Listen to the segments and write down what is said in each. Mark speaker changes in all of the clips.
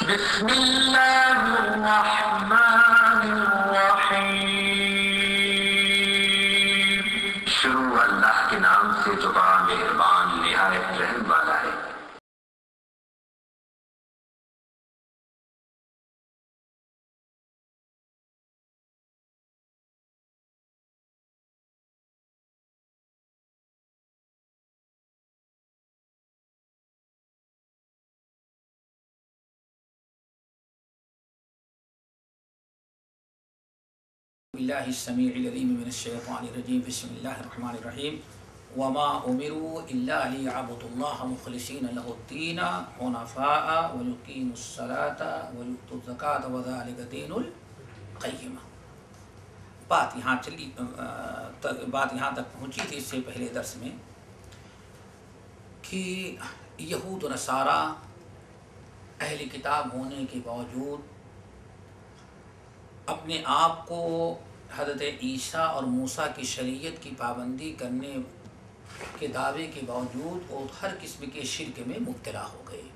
Speaker 1: بسم اللہ الرحمن الرحیم۔ شروع اللہ کے نام سے جو بڑا مہربان نہایت رحم والا ہے۔
Speaker 2: باللہ السمیع العلیم من الشیطان الرجیم بسم اللہ الرحمن الرحیم وما امروا الا لیعبدوا اللہ مخلصین لہ الدین حنفاء ویقیموا الصلاۃ ویؤتوا الزکاۃ وذلک دین القیمہ۔ بات یہاں تک پہنچی تھی اس سے پہلے درس میں کہ یہود و نصارہ اہل کتاب ہونے کے باوجود اپنے آپ کو حضرت عیسیٰ اور موسیٰ کی شریعت کی پابندی کرنے کے دعوے کے باوجود وہ ہر قسم کے شرک میں مبتلا ہو گئے۔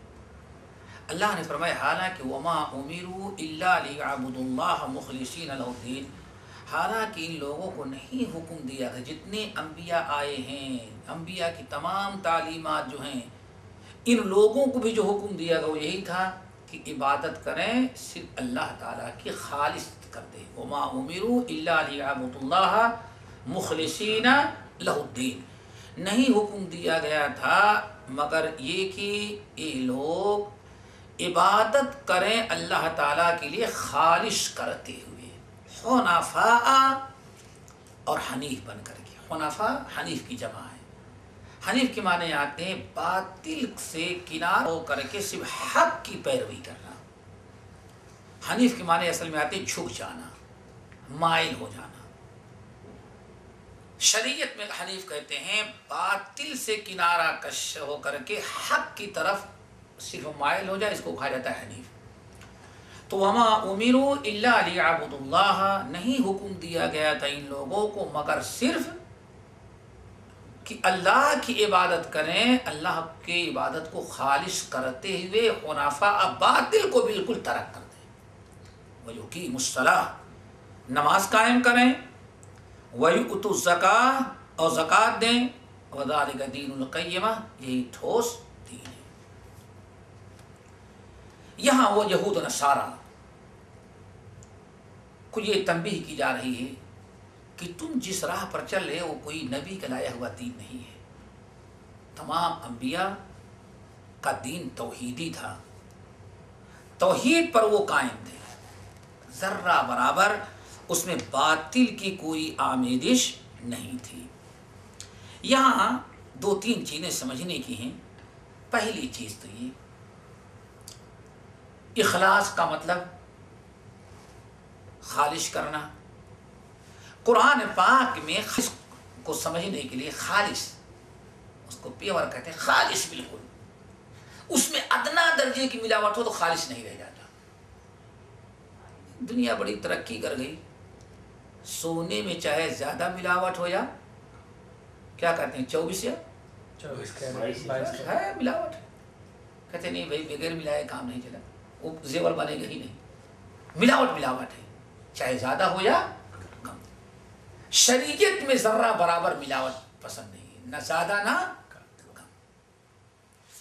Speaker 2: اللہ نے فرمایا حالانکہ وما امروا الا لیعبدوا اللہ مخلصین لہ الدین، حالانکہ ان لوگوں کو نہیں حکم دیا تھا، جتنے انبیاء آئے ہیں، انبیاء کی تمام تعلیمات جو ہیں، ان لوگوں کو بھی جو حکم دیا گیا وہ یہی تھا کہ عبادت کریں صرف اللہ تعالیٰ کی خالص کر دیں۔ وما امروا الا لیعبدوا اللہ مخلصین لہ الدین، نہیں حکم دیا گیا تھا مگر یہ کہ یہ لوگ عبادت کریں اللہ تعالیٰ کے لیے خالص کرتے ہوئے، حنفاء اور حنیف بن کر کے۔ حنفاء حنیف کی جمع ہے، حنیف کے معنی آتے ہیں باطل سے کنار ہو کر کے صرف حق کی پیروی کرنا۔ حنیف کے معنی اصل میں آتے ہیں جھک جانا، مائل ہو جانا۔ شریعت میں حنیف کہتے ہیں باطل سے کنارہ کش ہو کر کے حق کی طرف صرف مائل ہو جائے، اس کو کہا جاتا ہے حنیف۔ تو وما امروا الا لیعبدوا اللہ، نہیں حکم دیا گیا تھا ان لوگوں کو مگر صرف کہ اللہ کی عبادت کریں، اللہ کی عبادت کو خالص کرتے ہوئے حنفاء، باطل کو بالکل ترک کر دیں۔ وَيُقِيمُوا الصَّلَاةَ، نماز قائم کریں، وَيُؤْتُوا الزَّكَاةَ، اور زکوٰۃ دیں، وَذَلِكَ دِينُ الْقَيِّمَةِ، یہی ٹھوس دین ہے۔ یہاں وہ یہود و نصارہ کو یہ تنبیہ کی جا رہی ہے کہ تم جس راہ پر چل رہے وہ کوئی نبی کا لایا ہوا دین نہیں ہے۔ تمام انبیاء کا دین توحیدی تھا، توحید پر وہ قائم تھے، ذرہ برابر اس میں باطل کی کوئی آمیزش نہیں تھی۔ یہاں دو تین چیزیں سمجھنے کی ہیں۔ پہلی چیز تو یہ اخلاص کا مطلب خالص کرنا۔ قرآن پاک میں خالص کو سمجھنے کے لیے خالص، اس کو پیور کہتے ہیں، خالص بالکل، اس میں ادنا درجے کی ملاوٹ ہو تو خالص نہیں رہ جاتا۔ دنیا بڑی ترقی کر گئی، سونے میں چاہے زیادہ ملاوٹ ہو یا کیا کہتے ہیں 24 یا 22 ہے ملاوٹ، کہتے نہیں بھائی بغیر ملائے کام نہیں چلا، وہ زیور بنے گا ہی نہیں، ملاوٹ ہے، چاہے زیادہ ہو یا کم۔ شریعت میں ذرہ برابر ملاوٹ پسند نہیں ہے، نہ زیادہ نہ کم۔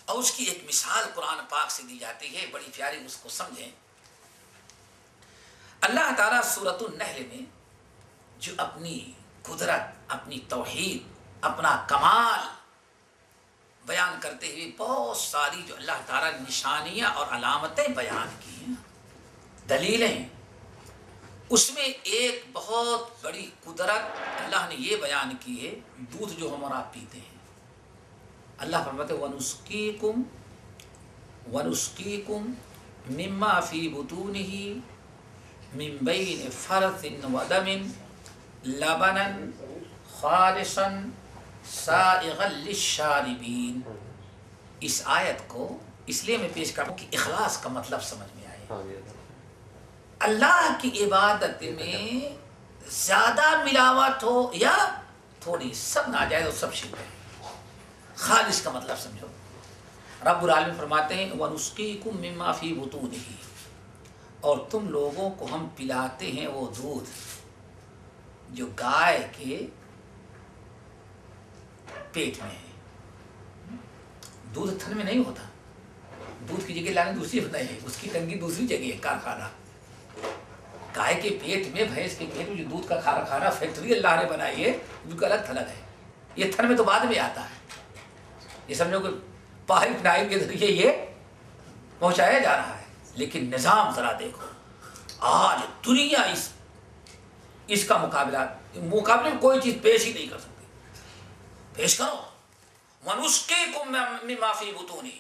Speaker 2: اور اس کی ایک مثال قرآن پاک سے دی جاتی ہے، بڑی پیاری، اس کو سمجھیں۔ اللہ تعالیٰ سورۃ النحل میں جو اپنی قدرت، اپنی توحید، اپنا کمال بیان کرتے ہوئے بہت ساری جو اللہ تعالیٰ نے نشانیاں اور علامتیں بیان کی ہیں، دلیلیں، اس میں ایک بہت بڑی قدرت اللہ نے یہ بیان کی ہے، دودھ جو ہم اور آپ پیتے ہیں، اللہ فرماتے ہیں وَنُسْقِيكُم مِّمَّا فِي بُطُونِهِ مِن بَيْنِ فَرْثٍ وَدَمٍ لَبَنًا خَالِصًا سَائِغًا لِلشَّارِبِينَ۔ اس آیت کو اس لیے میں پیش کروں کہ اخلاص کا مطلب سمجھ میں آئے۔ اللہ کی عبادت میں زیادہ ملاوٹ ہو یا تھوڑی، سب ناجائز اور سب شرک ہے۔ خالص کا مطلب سمجھو، رب العالمین فرماتے ہیں وَنُسْقِيكُم مِّمَّا فِي بُطُونِهِ، اور تم لوگوں کو ہم پلاتے ہیں وہ دودھ جو گائے کے پیٹ میں ہے۔ دودھ تھن میں نہیں ہوتا، دودھ کی جگہ لانے دوسری بنائی ہے، اس کی ٹنکی دوسری جگہ ہے، کارخانہ۔ گائے کے پیٹ میں، بھینس کے پیٹ میں جو دودھ کا کارخانہ فیکٹری اللہ نے بنائی ہے، جو الگ تھلگ ہے، یہ تھن میں تو بعد میں آتا ہے۔ یہ سمجھو کہ پائپ لائن کے ذریعے یہ پہنچایا جا رہا ہے، لیکن نظام ذرا دیکھو، آج دنیا اس کا مقابلے میں کوئی چیز پیش ہی نہیں کر سکتی۔ پیش کرو وَنُسْقِيكُم مِّمَّا فِي بُطُونِهِ،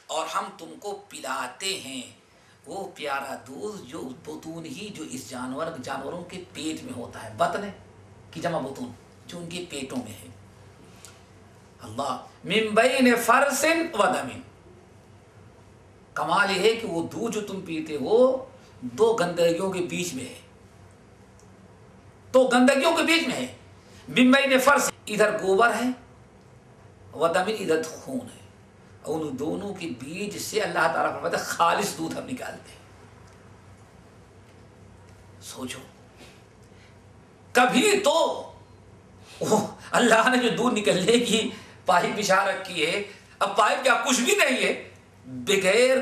Speaker 2: اور ہم تم کو پلاتے ہیں وہ پیارا دودھ جو بطون ہی، جو اس جانوروں کے پیٹ میں ہوتا ہے، بطن کی جمع بطون، جو ان کے پیٹوں میں ہے۔ اللہ من بین فرث و دم، کمال یہ ہے کہ وہ دودھ جو تم پیتے ہو دو گندگیوں کے بیچ میں ہے، تو گندگیوں کے بیچ میں ہے۔ من بین فرث، ادھر گوبر ہے، و دم، ادھر خون ہے، ان دونوں کے بیچ سے اللہ تعالیٰ فرماتا ہے خالص دودھ ہم نکالتے ہیں۔ سوچو، کبھی تو اللہ نے جو دودھ نکلنے کی پائپ بچھا رکھی ہے، اب پائپ کیا کچھ بھی نہیں ہے، بغیر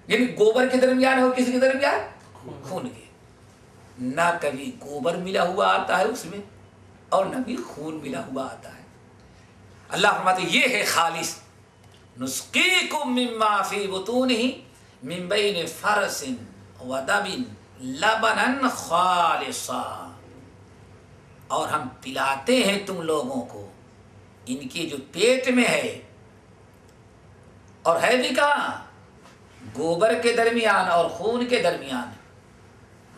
Speaker 2: یعنی گوبر کے درمیان ہے اور کسی کے درمیان خون کے، نہ کبھی گوبر ملا ہوا آتا ہے اس میں اور نہ بھی خون ملا ہوا آتا ہے۔ اللہ فرماتے یہ ہے خالص، نسقیکم مما فی بطونہ من بین فرث و دم لبنا خالصا، اور ہم پلاتے ہیں تم لوگوں کو ان کے جو پیٹ میں ہے، اور ہے بھی کہاں، گوبر کے درمیان اور خون کے درمیان،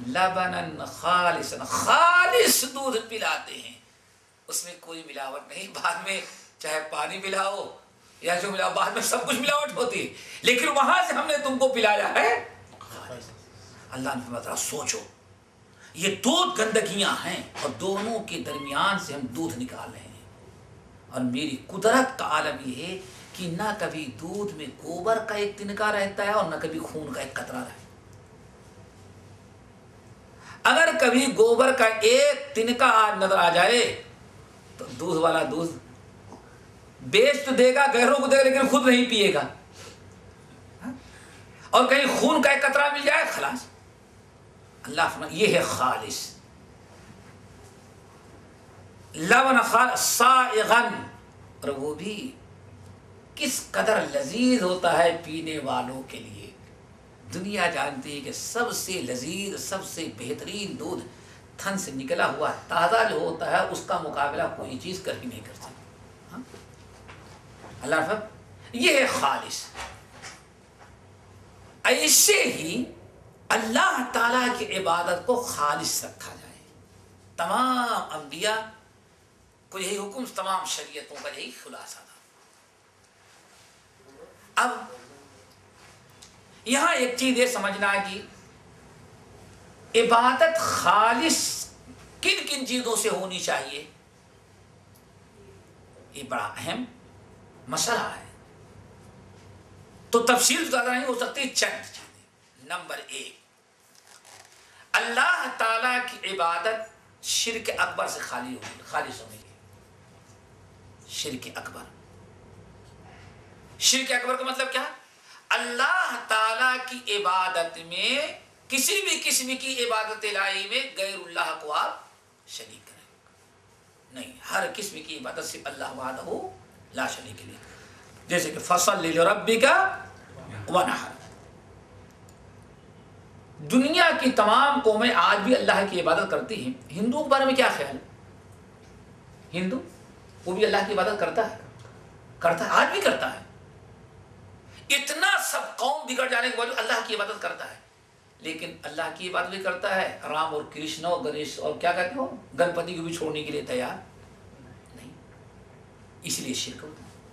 Speaker 2: لبنا خالصا، خالص دودھ پلاتے ہیں، اس میں کوئی ملاوٹ نہیں۔ بعد میں چاہے پانی ملاؤ یا جو ملاؤ، بعد میں سب کچھ ملاوٹ ہوتی ہے، لیکن وہاں سے ہم نے تم کو پلایا ہے خالص۔ اللہ نے فرمایا سوچو، یہ دو گندگیاں ہیں اور دونوں کے درمیان سے ہم دودھ نکال رہے ہیں، اور میری قدرت کا عالم یہ ہے کہ نہ کبھی دودھ میں گوبر کا ایک تنکا رہتا ہے اور نہ کبھی خون کا ایک قطرہ رہتا ہے۔ اگر کبھی گوبر کا ایک تنکا نظر آ جائے تو دودھ والا دودھ بیچ تو دے گا، گہروں کو دے گا، لیکن خود نہیں پیے گا، اور کہیں خون کا ایک قطرہ مل جائے خلاص۔ اللہ فرماتا یہ ہے خالص، لبن سائغن، اور وہ بھی کس قدر لذیذ ہوتا ہے پینے والوں کے لیے۔ دنیا جانتی ہے کہ سب سے لذیذ، سب سے بہترین دودھ تھن سے نکلا ہوا تازہ جو ہوتا ہے، اس کا مقابلہ کوئی چیز کر ہی نہیں کر سکتی۔ اللہ فرماتا یہ ہے خالص۔ ایسے ہی اللہ تعالیٰ کی عبادت کو خالص رکھا جائے۔ تمام انبیاء کو یہی حکم، تمام شریعتوں کا یہی خلاصہ تھا۔ اب یہاں ایک چیز یہ سمجھنا کہ عبادت خالص کن کن چیزوں سے ہونی چاہیے، یہ بڑا اہم مسئلہ ہے، تو تفصیل زیادہ نہیں ہو سکتی، چند چیزیں۔ نمبر 1، اللہ تعالیٰ کی عبادت شرک اکبر سے خالص ہونے کی۔ شرک اکبر، شرک اکبر کا مطلب کیا؟ اللہ تعالیٰ کی عبادت میں کسی بھی قسم کی عبادت الہی میں غیر اللہ کو آپ شریک کریں نہیں، ہر قسم کی عبادت صرف اللہ وحدہ لا شریک کے لیے، جیسے کہ فصل لربک ونحر۔ دنیا کی تمام قومیں آج بھی اللہ کی عبادت کرتی ہیں۔ ہندوؤں کے بارے میں کیا خیال ہے؟ ہندو وہ بھی اللہ کی عبادت کرتا ہے، آج بھی کرتا ہے۔ اتنا سب قوم بگڑ جانے کے باوجود اللہ کی عبادت کرتا ہے، لیکن اللہ کی عبادت بھی کرتا ہے، رام اور کرشن اور گنیش اور کیا کہتے ہو گنپتی کو بھی چھوڑنے کے لیے تیار نہیں، اس لیے شرک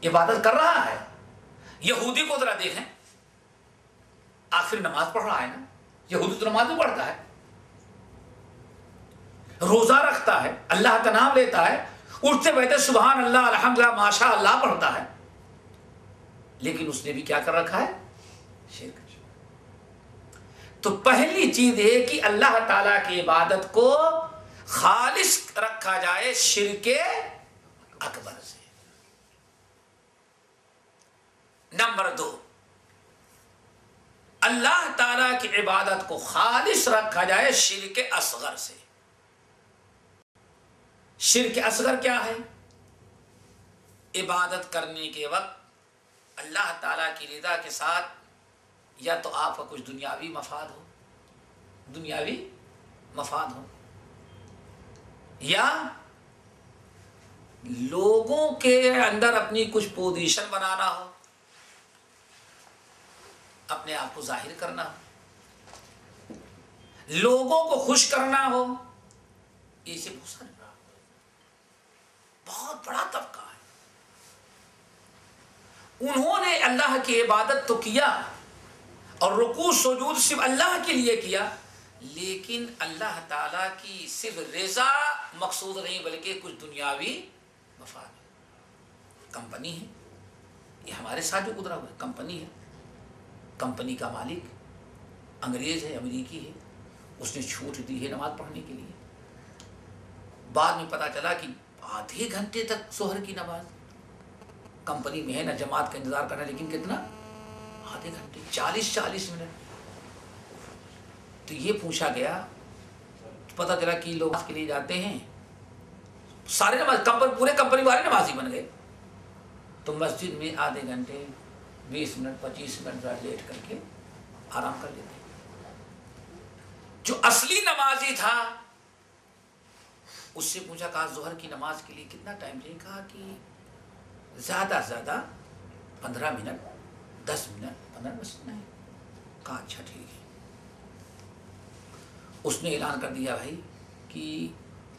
Speaker 2: عبادت کر رہا ہے۔ یہودی کو ذرا دیکھیں، آخر نماز پڑھ رہا ہے نا، یہودی تو نماز بھی پڑھتا ہے، روزہ رکھتا ہے، اللہ کا نام لیتا ہے، اٹھتے بیٹھتے سبحان اللہ الحمدللہ ماشاء اللہ پڑھتا ہے، لیکن اس نے بھی کیا کر رکھا ہے؟ شرک۔ تو پہلی چیز ہے کہ اللہ تعالیٰ کی عبادت کو خالص رکھا جائے شرک اکبر سے۔ نمبر 2، اللہ تعالیٰ کی عبادت کو خالص رکھا جائے شرک اصغر سے۔ شرک اصغر کیا ہے؟ عبادت کرنے کے وقت اللہ تعالیٰ کی رضا کے ساتھ یا تو آپ کا کچھ دنیاوی مفاد ہو یا لوگوں کے اندر اپنی کچھ پوزیشن بنانا ہو، اپنے آپ کو ظاہر کرنا ہو، لوگوں کو خوش کرنا ہو، یہ سے بہت بڑا طبقہ ہے۔ انہوں نے اللہ کی عبادت تو کیا اور رکوع سجود صرف اللہ کے لیے کیا، لیکن اللہ تعالیٰ کی صرف رضا مقصود نہیں بلکہ کچھ دنیاوی مفاد۔ کمپنی ہے، یہ ہمارے ساتھ جو گزرا ہوا ہے، کمپنی ہے، کمپنی کا مالک انگریز ہے، امریکی ہے، اس نے چھوٹ دی ہے نماز پڑھنے کے لیے۔ بعد میں پتا چلا کہ آدھے گھنٹے تک ظہر کی نماز کمپنی میں ہے نا، جماعت کا انتظار کرنا، لیکن کتنا؟ آدھے گھنٹے، 40 منٹ۔ تو یہ پوچھا گیا، پتا چلا کہ لوگ اس کے لیے جاتے ہیں، سارے نماز پورے کمپنی والے نمازی بن گئے، تو مسجد میں آدھے گھنٹے 20 منٹ 25 منٹ لیٹ کر کے آرام کر لیتے۔ جو اصلی نمازی تھا اس سے پوچھا، کہا ظہر کی نماز کے لیے کتنا ٹائم چاہیے؟ کہا کہ زیادہ سے زیادہ 15 منٹ 10 منٹ 15 منٹ نہیں۔ کہا اچھا ٹھیک ہے۔ اس نے اعلان کر دیا بھائی کہ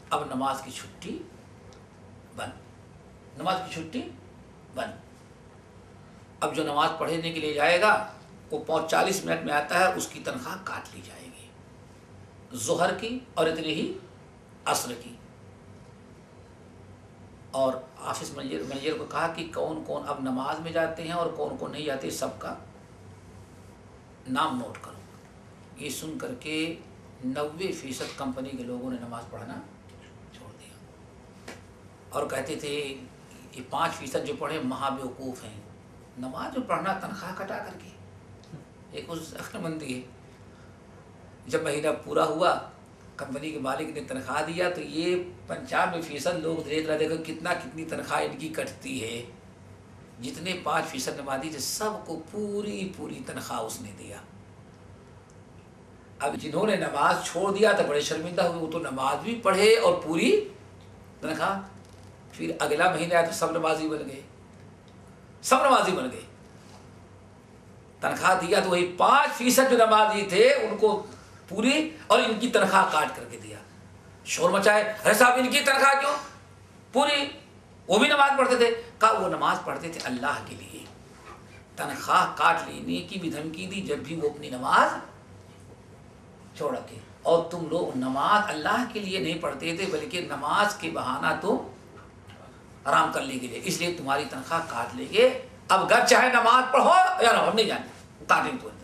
Speaker 2: اب نماز کی چھٹی بند، نماز کی چھٹی بند۔ اب جو نماز پڑھنے کے لیے جائے گا وہ 40 منٹ میں آتا ہے، اس کی تنخواہ کاٹ لی جائے گی، ظہر کی اور اتنی ہی عصر کی۔ اور آفس مینیجر کو کہا کہ کون کون اب نماز میں جاتے ہیں اور کون کون نہیں جاتے، سب کا نام نوٹ کرو۔ یہ سن کر کے 90% کمپنی کے لوگوں نے نماز پڑھنا چھوڑ دیا، اور کہتے تھے یہ 5% جو پڑھے مہا بیوقوف ہیں، نماز جو پڑھنا تنخواہ کٹا کر کے، ایک اس عقل مندی ہے۔ جب مہینہ پورا ہوا، کمپنی کے مالک نے تنخواہ دیا، تو یہ 95% لوگ دیکھ رہے تھے کتنی تنخواہ ان کی کٹتی ہے۔ جتنے 5% نمازی تھے سب کو پوری تنخواہ اس نے دیا۔ اب جنہوں نے نماز چھوڑ دیا تو بڑے شرمندہ ہوئے، وہ تو نماز بھی پڑھے اور پوری تنخواہ۔ پھر اگلا مہینہ آیا تو سب نمازی بن گئے، تنخواہ دیا تو وہی 5% جو نمازی تھے ان کو پوری اور ان کی تنخواہ کاٹ کر کے دیا۔ شور مچائے، ارے صاحب ان کی تنخواہ کیوں پوری؟ وہ بھی نماز پڑھتے تھے۔ کہا وہ نماز پڑھتے تھے اللہ کے لیے، تنخواہ کاٹ لینے کی بھی دھمکی دی جب بھی وہ اپنی نماز چھوڑ کے۔ اور تم لوگ نماز اللہ کے لیے نہیں پڑھتے تھے بلکہ نماز کے بہانہ تم آرام کرنے کے لیے، اس لیے تمہاری تنخواہ کاٹ لیں گے۔ اب گھر چاہے نماز پڑھو یا نہ، ہم نہیں جانتے، کاٹیں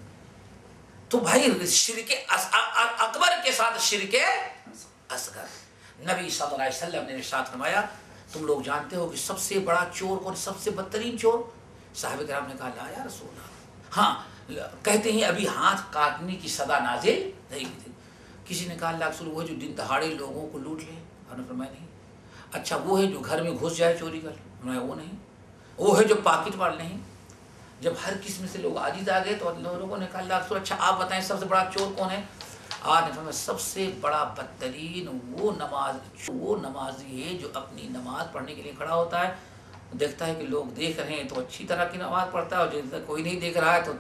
Speaker 2: تو بھائی شرک اکبر کے ساتھ شرک اصغر۔ نبی صلی اللہ علیہ وسلم نے ارشاد فرمایا، تم لوگ جانتے ہو کہ سب سے بڑا چور کون، سب سے بدترین چور؟ صحابہ کرام نے کہا لا یا رسول اللہ، ہاں کہتے ہیں ابھی ہاتھ کاٹنے کی سزا نازل نہیں کی تھی۔ کسی نے کہا اللہ رسول وہ جو دن دہاڑے لوگوں کو لوٹ لے؟ اور فرمایا نہیں۔ اچھا وہ ہے جو گھر میں گھس جائے چوری کر لے؟ فرمایا وہ نہیں۔ وہ ہے جو پاکٹ مار نہیں؟ جب ہر قسم سے لوگ عاجز آ گئے تو لوگوں نے کہا اللہ رسول اچھا آپ بتائیں سب سے بڑا چور کون ہے؟ آج نے فرمایا سب سے بڑا بدترین وہ نمازی ہے جو اپنی نماز پڑھنے کے لیے کھڑا ہوتا ہے، دیکھتا ہے کہ لوگ دیکھ رہے ہیں تو اچھی طرح کی نماز پڑھتا ہے، اور جب تک کوئی نہیں دیکھ رہا ہے تو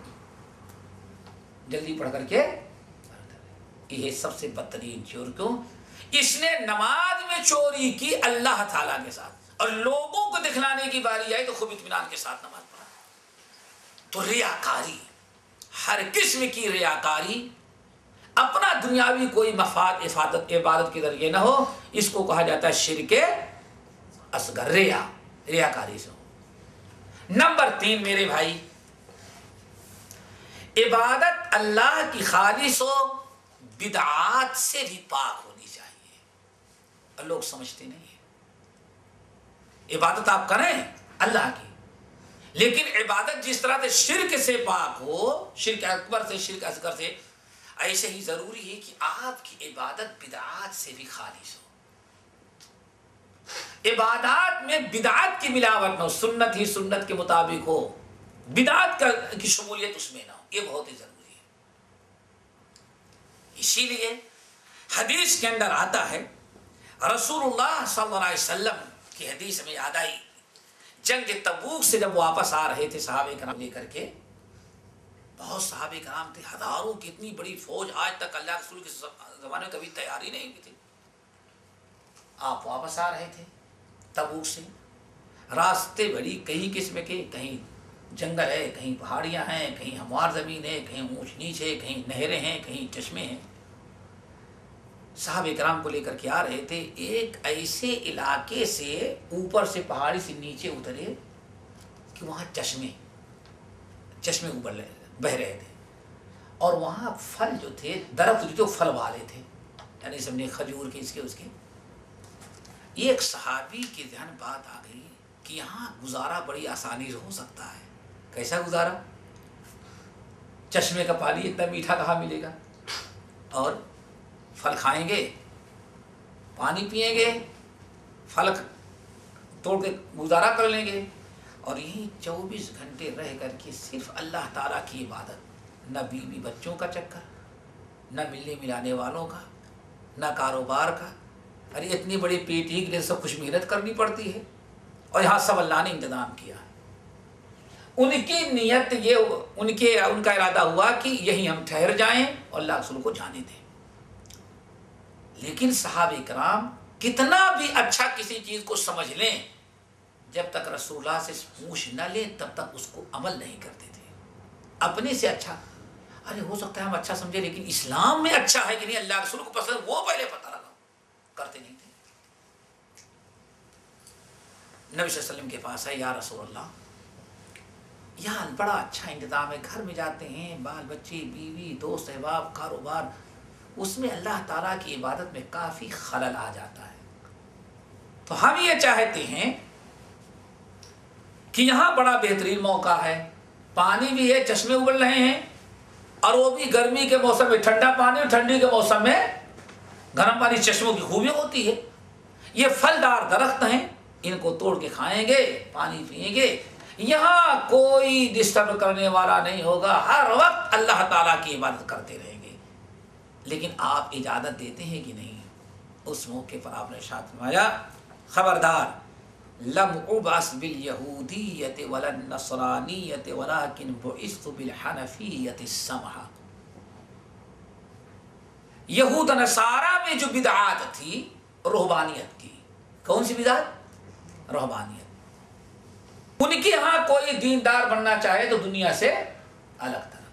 Speaker 2: جلدی پڑھ کر کے یہ سب سے بدترین چور۔ کیوں؟ اس نے نماز میں چوری کی اللہ تعالیٰ کے ساتھ، اور لوگوں کو دکھلانے کی باری آئی تو خوب اطمینان کے ساتھ نماز پڑھا۔ تو ریاکاری، ہر قسم کی ریاکاری، اپنا دنیاوی کوئی مفاد عبادت کے ذریعے نہ ہو، اس کو کہا جاتا ہے شرک اصغر، ریاکاری سے ہو۔ نمبر 3 میرے بھائی، عبادت اللہ کی خالص و بدعات سے بھی پاک ہونی چاہیے. اور لوگ سمجھتے نہیں ہیں. عبادت آپ کریں اللہ کی، لیکن عبادت جس طرح سے شرک سے پاک ہو، شرک اکبر سے، شرک اصغر سے، ایسے ہی ضروری ہے کہ آپ کی عبادت بدعات سے بھی خالص ہو. عبادات میں بدعات کی ملاوٹ نہ ہو، سنت ہی سنت کے مطابق ہو، بدعات کی شمولیت اس میں نہ ہو. یہ بہت ہی ضروری ہے. اسی لیے حدیث کے اندر آتا ہے، رسول اللہ صلی اللہ علیہ وسلم کی حدیث میں یاد آئی، جنگ تبوک سے جب واپس آ رہے تھے صحابہ کرام لے کر کے، بہت صحابہ کرام تھے، ہزاروں کی اتنی بڑی فوج آج تک اللہ رسول کے زمانے میں کبھی تیاری نہیں کی تھی. آپ واپس آ رہے تھے تبوک سے، راستے بڑی کئی قسم کے، کہیں جنگل ہے، کہیں پہاڑیاں ہیں، کہیں ہموار زمین ہے، کہیں اونچ نیچ ہے، کہیں نہریں ہیں، کہیں چشمے ہیں. صحابہ کرام کو لے کر کے آ رہے تھے. ایک ایسے علاقے سے اوپر سے پہاڑی سے نیچے اترے کہ وہاں چشمے اوپر بہ رہے تھے، اور وہاں پھل جو تھے، درخت جو پھل والے تھے، یعنی سمجھے کھجور کے، اس کے. ایک صحابی کے ذہن بات آ گئی کہ یہاں گزارا بڑی آسانی سے ہو سکتا ہے. کیسا گزارا؟ چشمے کا پانی اتنا میٹھا کہاں ملے گا، اور پھل کھائیں گے، پانی پئیں گے، پھل توڑ کے گزارا کر لیں گے، اور یہیں 24 گھنٹے رہ کر کے صرف اللہ تعالیٰ کی عبادت. نہ بیوی بچوں کا چکر، نہ ملنے ملانے والوں کا، نہ کاروبار کا. ارے اتنی بڑی پیٹی کے لیے سب کچھ محنت کرنی پڑتی ہے، اور یہاں سب اللہ نے انتظام کیا ہے. ان کی نیت یہ، ان کا ارادہ ہوا کہ یہی ہم ٹھہر جائیں اور اللہ رسول کو جانے دیں. لیکن صحابہ کرام کتنا بھی اچھا کسی چیز کو سمجھ لیں، جب تک رسول اللہ سے پوچھ نہ لیں تب تک اس کو عمل نہیں کرتے تھے. اپنے سے اچھا، ارے ہو سکتا ہے ہم اچھا سمجھے، لیکن اسلام میں اچھا ہے کہ نہیں، اللہ رسول کو پسند، وہ پہلے پتہ لگا. کرتے نہیں تھے. نبی صلی اللہ علیہ وسلم کے پاس ہے، یا رسول اللہ، یہاں بڑا اچھا انتظام ہے، گھر میں جاتے ہیں، بال بچے، بیوی، دوست احباب، کاروبار، اس میں اللہ تعالیٰ کی عبادت میں کافی خلل آ جاتا ہے. تو ہم یہ چاہتے ہیں کہ یہاں بڑا بہترین موقع ہے، پانی بھی ہے، چشمے ابل رہے ہیں، اور وہ بھی گرمی کے موسم میں ٹھنڈا پانی، اور ٹھنڈی کے موسم میں گرم پانی. چشموں کی خوبی ہوتی ہے. یہ پھلدار درخت ہیں، ان کو توڑ کے کھائیں گے، پانی پئیں گے، یہاں کوئی ڈسٹرب کرنے والا نہیں ہوگا، ہر وقت اللہ تعالیٰ کی عبادت کرتے رہیں گے. لیکن آپ اجازت دیتے ہیں کہ نہیں؟ اس موقع پر آپ نے ارشاد فرمایا، خبردار، لم ابعث بالیہودیۃ ولا النصرانیۃ ولکن بعثت بالحنفیۃ السمحہ. یہود نصارہ میں جو بدعات تھی رہبانیت کی. کون سی بدعت؟ رہبانیت. ان کے ہاں کوئی دیندار بننا چاہے تو دنیا سے الگ طرح،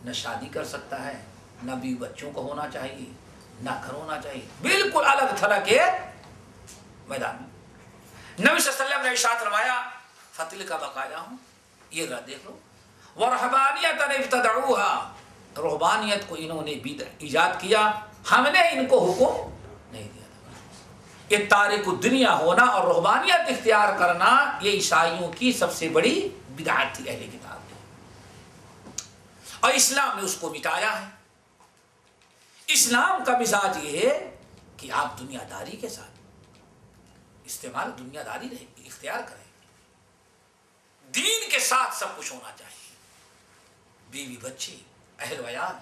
Speaker 2: نہ شادی کر سکتا ہے، نہ بیوی بچوں کو ہونا چاہیے، نہ گھر ہونا چاہیے، بالکل الگ طرح کے میدان میں. نبی صلی اللہ علیہ وسلم نے ارشاد فرمایا، فتل کا بقایا ہوں، یہ ذرا دیکھ لو، ورہبانیۃ ابتدعوها، رہبانیت کو انہوں نے ایجاد کیا، ہم نے ان کو حکم نہیں دیا. یہ تارک الدنیا ہونا اور رہبانیت اختیار کرنا، یہ عیسائیوں کی سب سے بڑی بدعت تھی اہل کتاب کی، اور اسلام نے اس کو مٹایا ہے. اسلام کا مزاج یہ ہے کہ آپ دنیا داری کے ساتھ استعمال، دنیا داری اختیار کریں، دین کے ساتھ سب کچھ ہونا چاہیے. بیوی بچے، اہل ویال،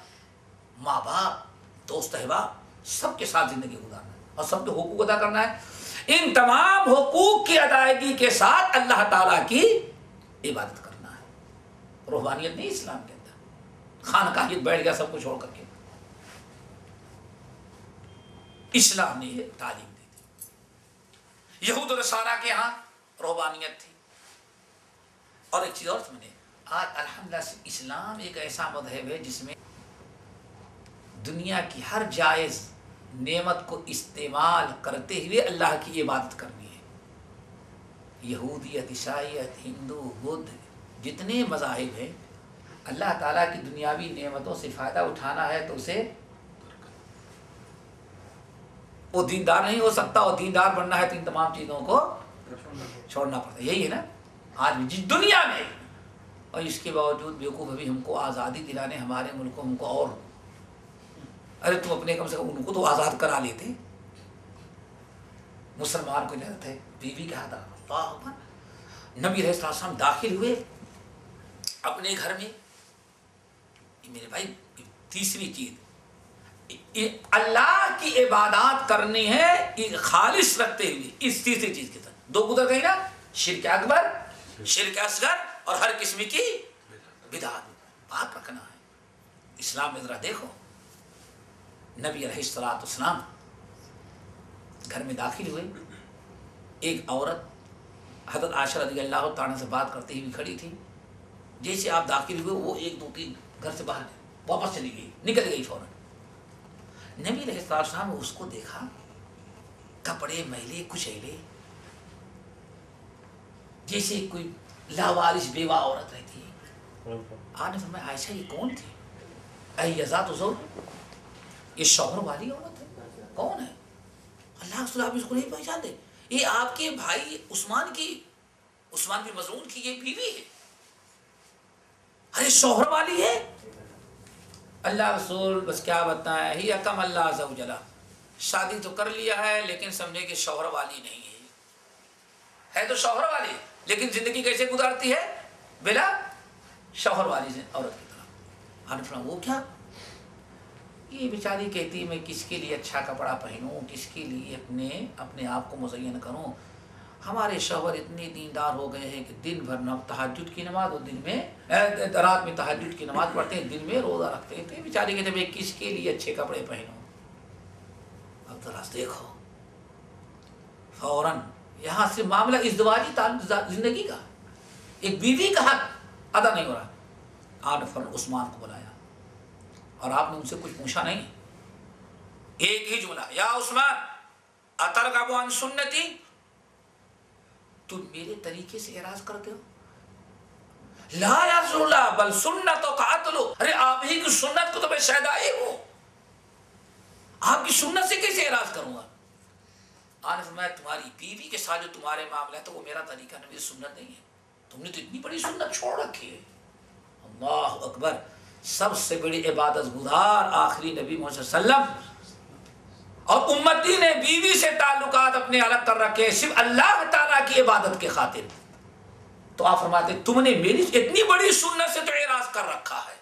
Speaker 2: ماں باپ، دوست احباب، سب کے ساتھ زندگی گزارنا ہے، اور سب کے حقوق ادا کرنا ہے. ان تمام حقوق کی ادائیگی کے ساتھ اللہ تعالیٰ کی عبادت کرنا ہے. روحانیت نہیں اسلام کے اندر، خانقاہیت بیٹھ گیا سب کچھ چھوڑ کر کے. اسلام نے یہ تعلیم دی تھی. یہود و نصارہ کے ہاں روحانیت تھی. اور ایک چیز اور سمجھے، آج الحمدللہ اسلام ایک ایسا مذہب ہے جس میں دنیا کی ہر جائز نعمت کو استعمال کرتے ہوئے اللہ کی عبادت کرنی ہے. یہودیت، عیسائیت، ہندو، بدھ، جتنے مذاہب ہیں، اللہ تعالیٰ کی دنیاوی نعمتوں سے فائدہ اٹھانا ہے تو اسے وہ دیندار نہیں ہو سکتا، اور دیندار بننا ہے تو ان تمام چیزوں کو چھوڑنا پڑتا ہے. یہی ہے نا آج بھی جس دنیا میں. اور اس کے باوجود بیوقوف ابھی ہم کو آزادی دلانے ہمارے ملک کو ہم کو اور ارے تم اپنے کم سے کم ان کو تو آزاد کرا لیتے. مسلمان کو اجازت ہے بیوی کا حد. اللہ اکبر. نبی علیہ السلام داخل ہوئے اپنے گھر میں. میرے بھائی تیسری چیز اللہ کی عبادات کرنی ہے خالص رکھتے ہوئے. اس تیسری چیز کے ساتھ دو گزر گئی نا، شرک اکبر، شرک اصغر اور ہر قسم کی بدعت. بات رکھنا ہے. اسلام میں ذرا دیکھو نبی علیہ السلام گھر میں داخل ہوئے. ایک عورت حضرت عائشہ رضی اللہ تعالیٰ سے بات کرتے ہوئی کھڑی تھی. جیسے آپ داخل ہوئے وہ 1 2 3 گھر سے باہر واپس چلی گئی، نکل گئی فوراً. نبی علیہ السلام نے اس کو دیکھا، کپڑے میلے کچیلے، جیسے کوئی لاوارث بیوہ عورت رہتی ہے. آپ نے فرمایا عائشہ یہ کون تھی؟ ایذات زوج، یہ شوہر والی عورت ہے. کون ہے؟ اللہ کے رسول آپ اس کو نہیں پہچانتے؟ یہ آپ کے بھائی عثمان بن مظعون کی یہ بیوی ہے. ارے شوہر والی ہے. اللہ رسول بس کیا بتائیں، ہی کم اللہ عز و جل، شادی تو کر لیا ہے لیکن سمجھے کہ شوہر والی نہیں ہے تو شوہر والی، لیکن زندگی کیسے گزارتی ہے؟ بلا شوہر والی عورت کی طرح. آپ نے فرمایا وہ کیا؟ یہ بیچاری کہتی میں کس کے لیے اچھا کپڑا پہنوں، کس کے لیے اپنے آپ کو مزین کروں. ہمارے شوہر اتنے دیندار ہو گئے ہیں کہ دن بھر تہجد کی نماز، اور دن میں رات میں تہجد کی نماز پڑھتے ہیں، دن میں روزہ رکھتے ہیں. تو بیچاری کہتے ہیں میں کس کے لیے اچھے کپڑے پہنوں. اب ذرا دیکھو فوراً یہاں سے معاملہ ازدواجی زندگی کا، ایک بیوی کا حق ادا نہیں ہو رہا. آپ نے فوراً عثمان کو بلایا اور آپ نے ان سے کچھ پوچھا نہیں. ایک ہی جملہ، یا عثمان اترغب عن سنتی، تم میرے طریقے سے اعراض کرتے ہو؟ لا یا رسول اللہ بل سنت و قاتل. ارے آپ ہی کی سنت کو تو میں شہدائی ہوں، آپ کی سنت سے کیسے اعراض کروں گا؟ آپ نے فرمایا تمہاری بیوی کے ساتھ جو تمہارے معاملہ ہے تو وہ میرا طریقہ نہیں، میری سنت نہیں ہے. تم نے تو اتنی بڑی سنت چھوڑ رکھی ہے. اللہ اکبر. سب سے بڑی عبادت گزار آخری نبی محمد صلی اللہ علیہ وسلم، اور امتی نے بیوی سے تعلقات اپنے الگ کر رکھے صرف اللہ تعالیٰ کی عبادت کے خاطر. تو آپ فرماتے تم نے میری اتنی بڑی سنت سے تو اعراض کر رکھا ہے.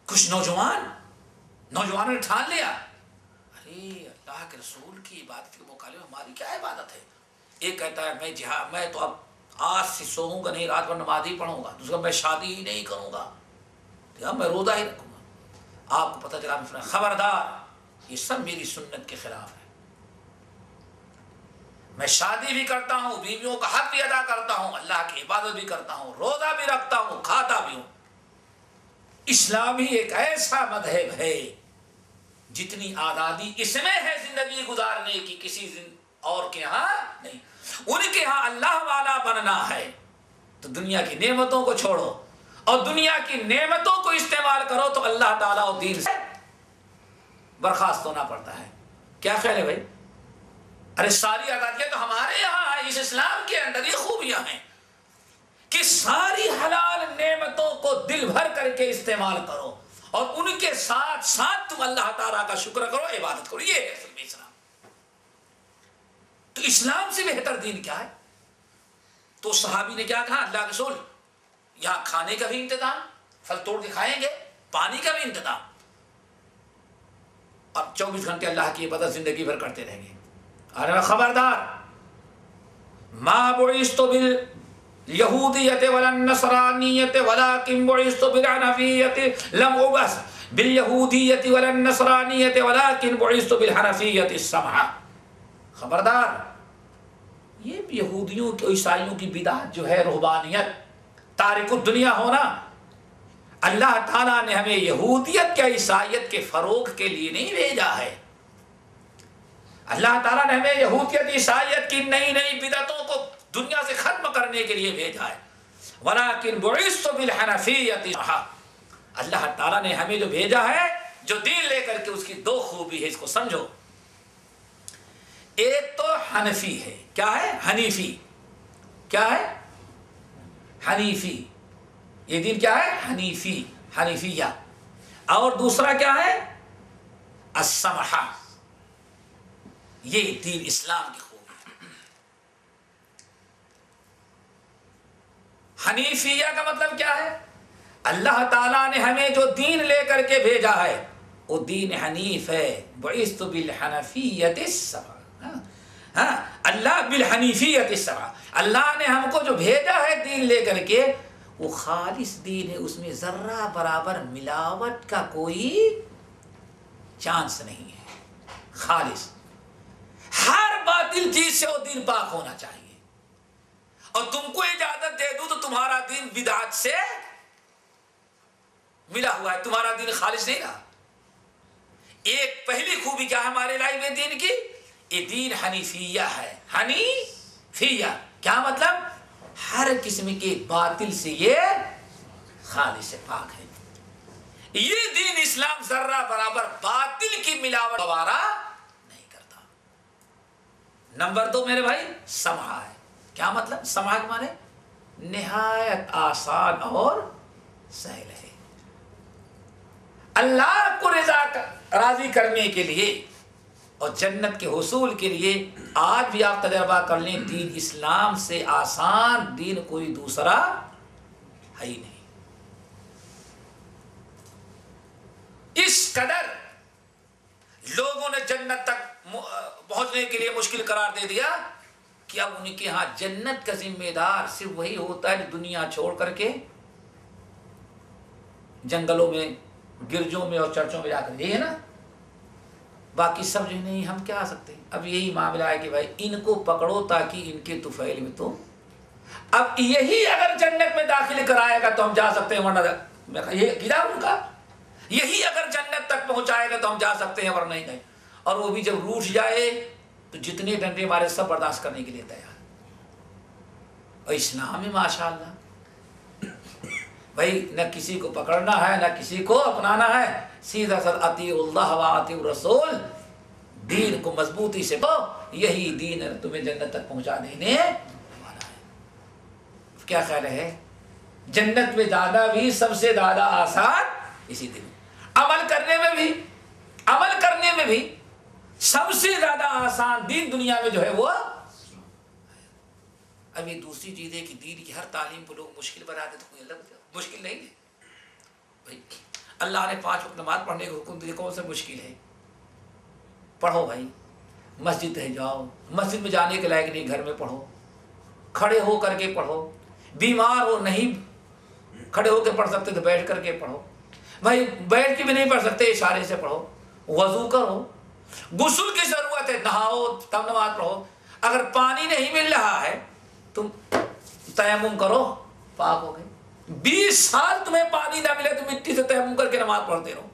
Speaker 2: کچھ نوجوانوں نے ٹھان لیا ارے اللہ کے رسول کی عبادت کے مقابلے میں ہماری کیا عبادت ہے. ایک کہتا ہے میں تو اب آج سے سوؤں گا نہیں، رات بھر نماز ہی پڑھوں گا. دوسرا میں شادی ہی نہیں کروں گا، میں روزہ ہی رکھوں گا. آپ کو پتہ چلا خبردار یہ سب میری سنت کے خلاف ہے. میں شادی بھی کرتا ہوں، بیویوں کا حق بھی ادا کرتا ہوں، اللہ کی عبادت بھی کرتا ہوں، روزہ بھی رکھتا ہوں، کھاتا بھی ہوں. اسلام ہی ایک ایسا مذہب ہے جتنی آزادی اس میں ہے زندگی گزارنے کی کسی اور کے ہاں نہیں. ان کے ہاں اللہ والا بننا ہے تو دنیا کی نعمتوں کو چھوڑو اور دنیا کی نعمتوں کو استعمال کرو تو اللہ تعالیٰ اور دین سے برخاست ہونا پڑتا ہے. کیا خیال ہے بھائی؟ ارے ساری آزادیاں تو ہمارے یہاں ہیں، اس اسلام کے اندر یہ خوبیاں ہیں کہ ساری حلال نعمتوں کو دل بھر کر کے استعمال کرو اور ان کے ساتھ ساتھ تم اللہ تعالیٰ کا شکر کرو، عبادت کرو. یہ ہے اصل میں اسلام. تو اسلام سے بہتر دین کیا ہے؟ تو صحابی نے کیا کہا، اللہ کے رسول یہاں کھانے کا بھی انتظام، پھل توڑ کے کھائیں گے، پانی کا بھی انتظام، اب 24 گھنٹے اللہ کی عبادت زندگی بھر کرتے رہیں گے. ارے خبردار، ما بعثت بالیہودیۃ ولا النصرانیۃ ولکن بعثت بالحنفیۃ، لم ابعث بالیہودیۃ ولا النصرانیۃ ولکن بعثت بالحنفیۃ السمحہ. خبردار، یہ یہودیوں کی عیسائیوں کی بدعت جو ہے رہبانیت، تارک الدنیا ہونا، اللہ تعالیٰ نے ہمیں یہودیت یا عیسائیت کے فروغ کے لیے نہیں بھیجا ہے اللہ تعالیٰ نے ہمیں یہودیت عیسائیت کی نئی نئی بدعتوں کو دنیا سے ختم کرنے کے لیے بھیجا ہے. وَلَٰكِنْ بُعِثْتُ بِالْحَنَفِيَّةِ. اللہ تعالیٰ نے ہمیں جو بھیجا ہے جو دین لے کر کے، اس کی دو خوبی ہے، اس کو سمجھو. ایک تو حنفی ہے. کیا ہے؟ حنیفی. کیا ہے؟ حنیفی. یہ دین کیا ہے؟ حنیفی، حنیفیہ. اور دوسرا کیا ہے؟ السمحہ. یہ دین اسلام کی خوبی ہے. حنیفیہ کا مطلب کیا ہے؟ اللہ تعالیٰ نے ہمیں جو دین لے کر کے بھیجا ہے وہ دین حنیف ہے. بعثت بالحنفیۃ السمحہ. ہاں، اللہ بالحنیفیۃ السمحہ. اللہ نے ہم کو جو بھیجا ہے دین لے کر کے، وہ خالص دین ہے. اس میں ذرہ برابر ملاوٹ کا کوئی چانس نہیں ہے. خالص ہر باطل چیز سے وہ دین پاک ہونا چاہیے. اور تم کو اجازت دے دوں تو تمہارا دین بدعت سے ملا ہوا ہے، تمہارا دین خالص نہیں رہا. ایک پہلی خوبی کیا ہے ہمارے لائف میں دین کی؟ یہ دین حنیفیہ ہے. حنیفیہ کیا مطلب؟ ہر قسم کے باطل سے یہ خالص سے پاک ہے. یہ دین اسلام ذرہ برابر باطل کی ملاوٹ دوبارہ نہیں کرتا. نمبر 2 میرے بھائی سمحہ ہے. کیا مطلب؟ سمحہ کے معنی نہایت آسان اور سہل ہے. اللہ کو راضی کرنے کے لیے اور جنت کے حصول کے لیے آج بھی آپ تجربہ کر لیں، دین اسلام سے آسان دین کوئی دوسرا ہے ہی نہیں. اس قدر لوگوں نے جنت تک پہنچنے کے لیے مشکل قرار دے دیا کہ اب ان کے ہاں جنت کا ذمہ دار صرف وہی ہوتا ہے جو دنیا چھوڑ کر کے جنگلوں میں، گرجوں میں اور چرچوں میں جا کر، یہ ہے نا. باقی سب جو نہیں، ہم کیا آ سکتے ہیں. اب یہی معاملہ ہے کہ بھائی ان کو پکڑو تاکہ ان کے طفیل میں تم، اب یہی اگر جنت میں داخل کرائے گا تو ہم جا سکتے ہیں، ورنہ یہ گرا ان کا. یہی اگر جنت تک پہنچائے گا تو ہم جا سکتے ہیں، ورنہ نہیں گئے. اور وہ بھی جب روٹ جائے تو جتنے ڈنڈے مارے سب برداشت کرنے کے لیے تیار. اور اسلام میں ماشاء اللہ بھائی نہ کسی کو پکڑنا ہے نہ کسی کو اپنانا ہے، سیدھا سر اطیعوا اللہ و اطیعوا الرسول. دین کو مضبوطی سے پو، یہی دین تمہیں جنت تک پہنچا دینے والا ہے. کیا خیال ہے؟ جنت میں زیادہ بھی سب سے زیادہ آسان اسی دن. عمل کرنے میں بھی سب سے زیادہ آسان دین دنیا میں جو ہے وہ. اب یہ دوسری چیز ہے کہ دین کی ہر تعلیم کو لوگ مشکل بناتے تو کوئی الگ مشکل نہیں ہے بھائی. اللہ نے 5 وقت نماز پڑھنے کا حکم دیا، کون سا مشکل ہے؟ پڑھو بھائی. مسجد ہے جاؤ، مسجد میں جانے کے لائق نہیں، گھر میں پڑھو. کھڑے ہو کر کے پڑھو. بیمار ہو نہیں کھڑے ہو کے پڑھ سکتے تو بیٹھ کر کے پڑھو. بھائی بیٹھ کے بھی نہیں پڑھ سکتے، اشارے سے پڑھو. وضو کرو. غسل کی ضرورت ہے، نہاؤ تب نماز پڑھو. اگر پانی نہیں مل رہا ہے تم تیمم کرو، پاک ہو گئے. 20 سال تمہیں پانی نہ ملے تو مٹی سے تیمم کر کے نماز پڑھتے رہو.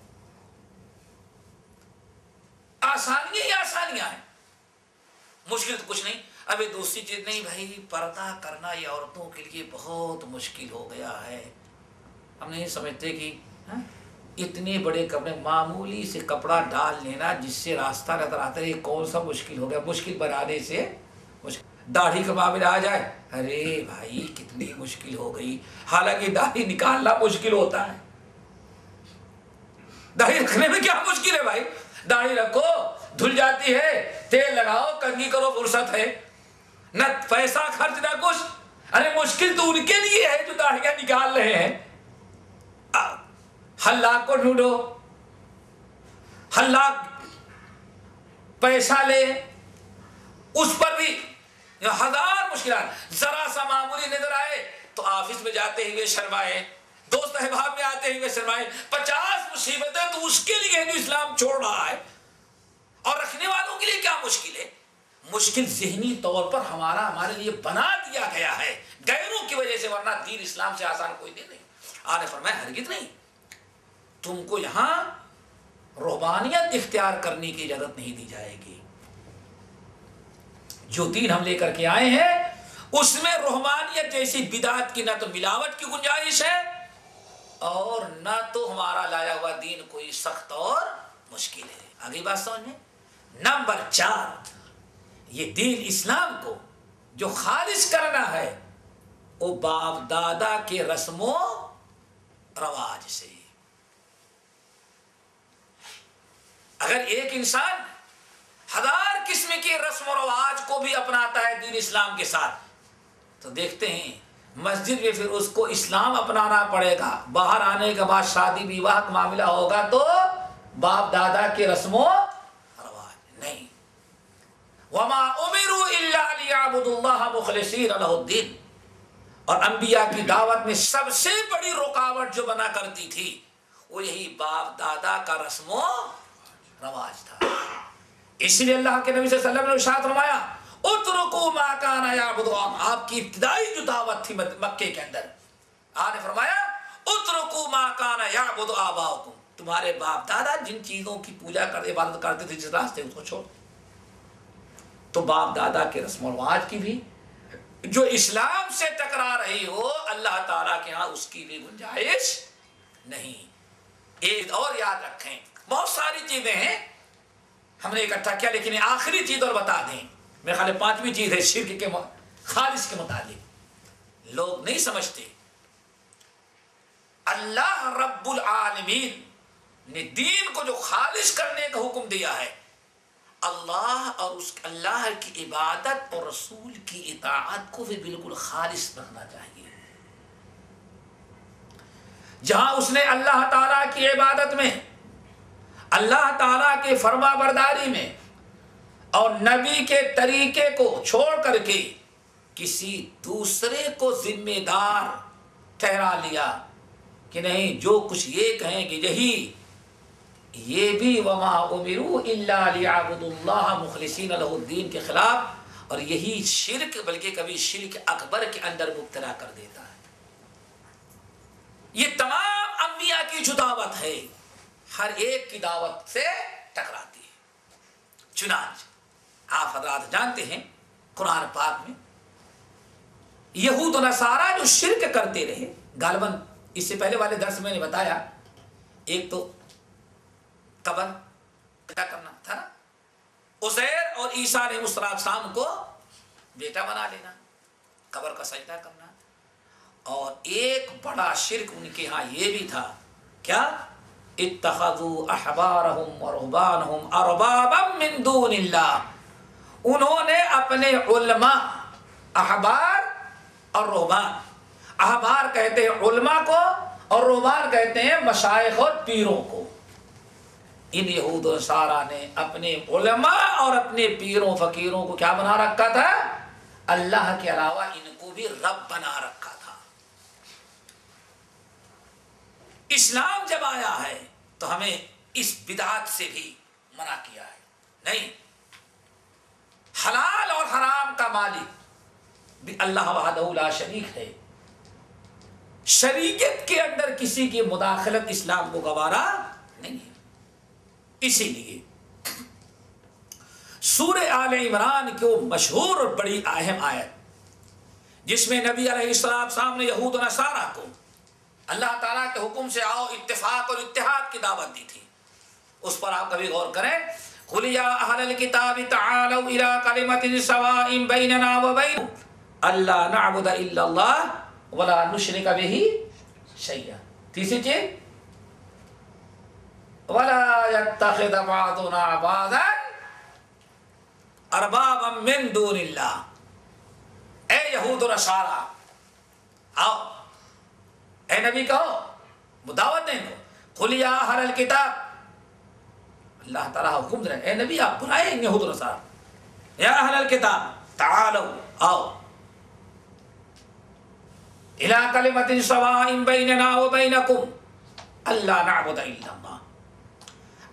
Speaker 2: آسانیاں ہی آسانیاں ہیں، مشکل تو کچھ نہیں. اب یہ دوسری چیز نہیں بھائی، پردہ کرنا یہ عورتوں کے لیے بہت مشکل ہو گیا ہے. ہم نہیں سمجھتے کہ اتنے بڑے کپڑے، معمولی سے کپڑا ڈال لینا جس سے راستہ نظر آتا ہے، یہ کون سا مشکل ہو گیا. مشکل بنانے سے داڑھی کا معاملہ آ جائے، ارے بھائی کتنی مشکل ہو گئی. حالانکہ داڑھی نکالنا مشکل ہوتا ہے، داڑھی رکھنے میں کیا مشکل ہے بھائی. داڑھی رکھو، دھل جاتی ہے، تیل لگاؤ، کنگھی کرو، فرصت ہے. نہ پیسہ خرچ نہ کچھ. ارے مشکل تو ان کے لیے ہے جو داڑھیاں نکال رہے ہیں. حلاق کو ڈھونڈو، حلاق پیسہ لے، اس پر بھی 1000 مشکلات. ذرا سا معمولی نظر آئے تو آفس میں جاتے ہوئے شرمائے، دوست احباب میں آتے ہوئے شرمائے. 50 مصیبتیں تو اس کے لیے جو اسلام چھوڑ رہا ہے. اور رکھنے والوں کے لیے کیا مشکل ہے؟ مشکل ذہنی طور پر ہمارے لیے بنا دیا گیا ہے غیروں کی وجہ سے، ورنہ دین اسلام سے آسان کوئی دین نہیں. آپ نے فرمایا ہرگز نہیں، تم کو یہاں رہبانیت اختیار کرنے کی اجازت نہیں دی جائے گی. جو دین ہم لے کر کے آئے ہیں اس میں روحانیت جیسی بدعت کی نہ تو ملاوٹ کی گنجائش ہے اور نہ تو ہمارا لایا ہوا دین کوئی سخت اور مشکل ہے. آگے بات سمجھ میں. نمبر 4، یہ دین اسلام کو جو خالص کرنا ہے وہ باپ دادا کے رسم و رواج سے. اگر ایک انسان 1000 قسم کے رسم و رواج کو بھی اپناتا ہے دین اسلام کے ساتھ تو دیکھتے ہیں مسجد میں پھر اس کو اسلام اپنانا پڑے گا. باہر آنے کے بعد شادی بیواہ کا معاملہ ہوگا تو باپ دادا کے رسم و رواج نہیں. وما امروا الا ليعبدوا الله مخلصين له الدين. اور انبیاء کی دعوت میں سب سے بڑی رکاوٹ جو بنا کرتی تھی وہ یہی باپ دادا کا رسم و رواج تھا. اس لیے اللہ کے نبی صلی اللہ علیہ وسلم نے ارشاد فرمایا اترکوا ما کان یعبد. آپ کی ابتدائی جو دعوت تھی مکے کے اندر آپ نے فرمایا اترکوا ما کان یعبد آباؤکم. تمہارے باپ دادا جن چیزوں کی پوجا کرتے عبادت کرتے تھے جس راستے اس کو چھوڑ. تو باپ دادا کے رسم و رواج کی بھی جو اسلام سے ٹکرا رہی ہو اللہ تعالیٰ کے ہاں اس کی بھی گنجائش نہیں. ایک اور یاد رکھیں بہت ساری چیزیں ہیں ہم نے اکٹھا کیا لیکن آخری چیز اور بتا دیں. میرے خیال 5ویں چیز ہے شرک کے خالص کے متعلق لوگ نہیں سمجھتے. اللہ رب العالمین نے دین کو جو خالص کرنے کا حکم دیا ہے اللہ اور اس اللہ کی عبادت اور رسول کی اطاعت کو بھی بالکل خالص رکھنا چاہیے. جہاں اس نے اللہ تعالیٰ کی عبادت میں اللہ تعالیٰ کے فرما برداری میں اور نبی کے طریقے کو چھوڑ کر کے کسی دوسرے کو ذمہ دار ٹھہرا لیا کہ نہیں جو کچھ یہ کہیں گے یہی یہ بھی وما امروا الا لیعبدوا اللہ مخلصین لہ الدین کے خلاف اور یہی شرک بلکہ کبھی شرک اکبر کے اندر مبتلا کر دیتا ہے. یہ تمام انبیاء کی جو دعوت ہے ہر ایک کی دعوت سے ٹکراتی ہے. چنانچہ آپ حضرات جانتے ہیں قرآن پاک میں یہود و نصارہ جو شرک کرتے رہے غالباً اس سے پہلے والے درس میں نے بتایا ایک تو قبر کیا کرنا تھا نا عزیر اور عیسیٰ علیہ السلام کو بیٹا بنا لینا قبر کا سجدہ کرنا اور ایک بڑا شرک ان کے ہاں یہ بھی تھا کیا اتخذوا احبارهم ورهبانهم اربابا من دون اللہ. انہوں نے اپنے علماء احبار اور رہبان احبار کہتے ہیں علماء کو اور رہبان کہتے ہیں مشائخ اور پیروں کو. ان یہود و نصارہ نے اپنے علماء اور اپنے پیروں فقیروں کو کیا بنا رکھا تھا اللہ کے علاوہ ان کو بھی رب بنا رکھا تھا. اسلام جب آیا ہے تو ہمیں اس بدعت سے بھی منع کیا ہے. نہیں حلال اور حرام کا مالک بھی اللہ وحدہ لا شریک ہے. شریعت کے اندر کسی کی مداخلت اسلام کو گوارا نہیں ہے. اسی لیے سورہ آل عمران کی وہ مشہور اور بڑی اہم آیت جس میں نبی علیہ السلام نے یہود و نصارہ کو اللہ تعالیٰ کے حکم سے آؤ اتفاق اور اتحاد کی دعوت دی تھی اس پر آپ کبھی غور کریں. قُلْ يَا أَهْلَ الْكِتَابِ تَعَالَوْا إِلَىٰ كَلِمَةٍ سَوَاءٍ بَيْنَنَا وَبَيْنَكُمْ أَلَّا نَعْبُدَ إِلَّا اللَّهَ وَلَا نُشْرِكَ بِهِ شَيْئًا. تیسری چیز وَلَا يَتَّخِذَ بَعْضُنَا بَعْضًا أَرْبَابًا مِّن دُونِ اللَّهِ. اے یہود و نصارہ آؤ اے نبی کہو دعوت دیں کو قُلْ يَا أَهْلَ الْكِتَابِ اللہ تعالیٰ حکم دے رہے اے نبی آپ بلائیں یہود و نصارہ یا اہل الکتاب تعالوا آؤ الی کلمۃ سواء بیننا وبینکم الا نعبد الا اللہ.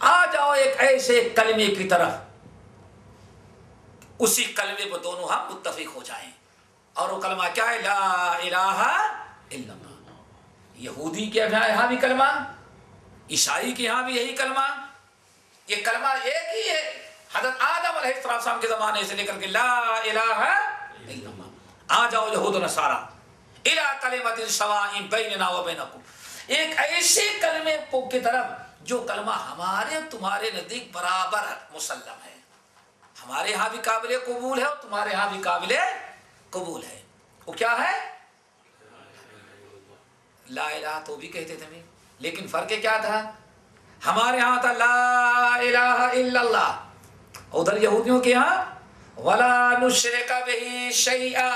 Speaker 2: آ جاؤ ایک ایسے کلمے کی طرف اسی کلمے پر دونوں ہم متفق ہو جائیں اور وہ کلمہ کیا ہے لا الہ الا اللہ. یہودی کے یہاں بھی کلمہ عیسائی کے یہاں بھی یہی کلمہ یہ کلمہ ایک ہی ہے حضرت آدم علیہ السلام کے زمانے سے لے کر کے لا الہ الا اللہ، آ جاؤ یہود و نصارا الی کلمۃ سواء بیننا و بینکم، ایک ایسے کلمے کی طرف جو کلمہ ہمارے اور تمہارے نزدیک برابر مسلم ہے، ہمارے ہاں بھی قابل قبول ہے اور تمہارے ہاں بھی قابل قبول ہے۔ وہ کیا ہے؟ لا الہ تو بھی کہتے تھے، لیکن فرق کیا تھا؟ ہمارے ہاں تھا لا الہ الا اللہ، ادھر یہودیوں کے ہاں ولا نشرک بہ شیئا۔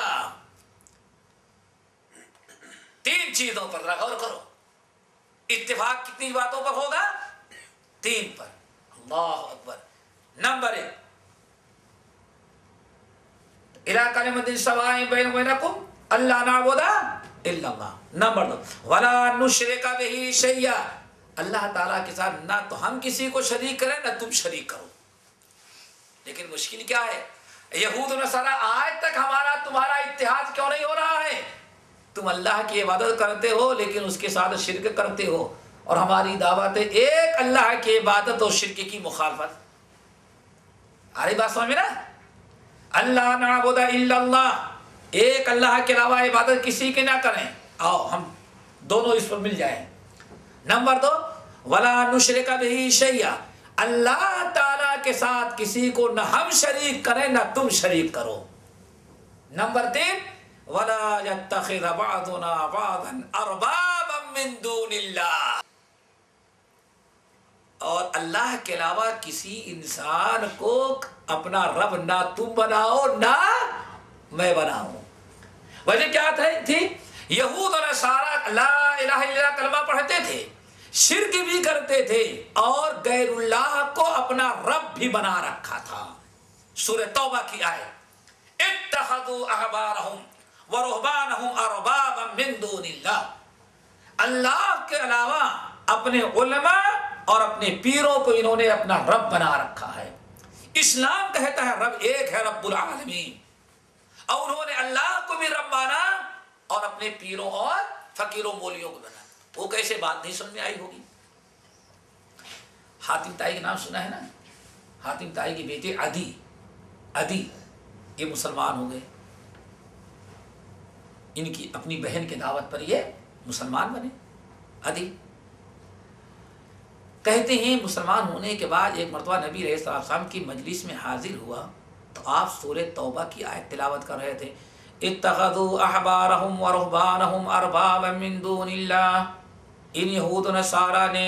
Speaker 2: تین چیزوں پر غور کرو، اتفاق کتنی باتوں پر ہوگا؟ تین پر۔ اللہ اکبر۔ نمبر 1 الی کلمۃ سواء بیننا و بینکم اللہ نعبد الا اللہ۔ نمبر 2 ولا نشرک بہ شیئا، اللہ تعالیٰ کے ساتھ نہ تو ہم کسی کو شریک کریں نہ تم شریک کرو۔ لیکن مشکل کیا ہے؟ یہود و نصارہ آج تک ہمارا تمہارا اتحاد کیوں نہیں ہو رہا ہے؟ تم اللہ کی عبادت کرتے ہو لیکن اس کے ساتھ شرک کرتے ہو، اور ہماری دعوت ہے ایک اللہ کی عبادت اور شرک کی مخالفت۔ آرہی بات سمجھ میں نا؟ اللہ نعبد الا اللہ، ایک اللہ کے علاوہ عبادت کسی کی نہ کریں۔ آؤ ہم دونوں اس پر مل جائیں۔ نمبر 2 ولا نشرک بہ شیئا، اللہ تعالیٰ کے ساتھ کسی کو نہ ہم شریک کریں نہ تم شریک کرو۔ نمبر 3 ولا يتخذ بعضنا بعضا اربابا من دون اللہ، اور اللہ کے علاوہ کسی انسان کو اپنا رب نہ تم بناؤ نہ میں بناؤں۔ وجہ کیا تھی؟ یہود اور نصارہ لا الہ الا اللہ کلمہ پڑھتے تھے، شرک بھی کرتے تھے، اور غیر اللہ کو اپنا رب بھی بنا رکھا تھا۔ سورہ توبہ کی آیت اتخذوا احبارهم ورهبانهم اربابا من دون اللہ، اللہ کے علاوہ اپنے علماء اور اپنے پیروں کو انہوں نے اپنا رب بنا رکھا ہے۔ اسلام کہتا ہے رب ایک ہے، رب العالمین، اور انہوں نے اللہ کو بھی رب مانا اور اپنے پیروں اور فقیروں مولیوں کو بنا۔ وہ کیسے بات نہیں سمجھ میں آئی ہوگی؟ حاتم طائی کا نام سنا ہے نا؟ حاتم طائی کے بیٹے عدی یہ مسلمان ہو گئے، ان کی اپنی بہن کی دعوت پر یہ مسلمان بنے۔ عدی کہتے ہیں مسلمان ہونے کے بعد ایک مرتبہ نبی علیہ السلام کی مجلس میں حاضر ہوا تو آپ سورہ توبہ کی آیت تلاوت کر رہے تھے، اتخذوا احبارهم ورهبانهم اربابا من دون اللہ۔ ان یہود و نصارہ نے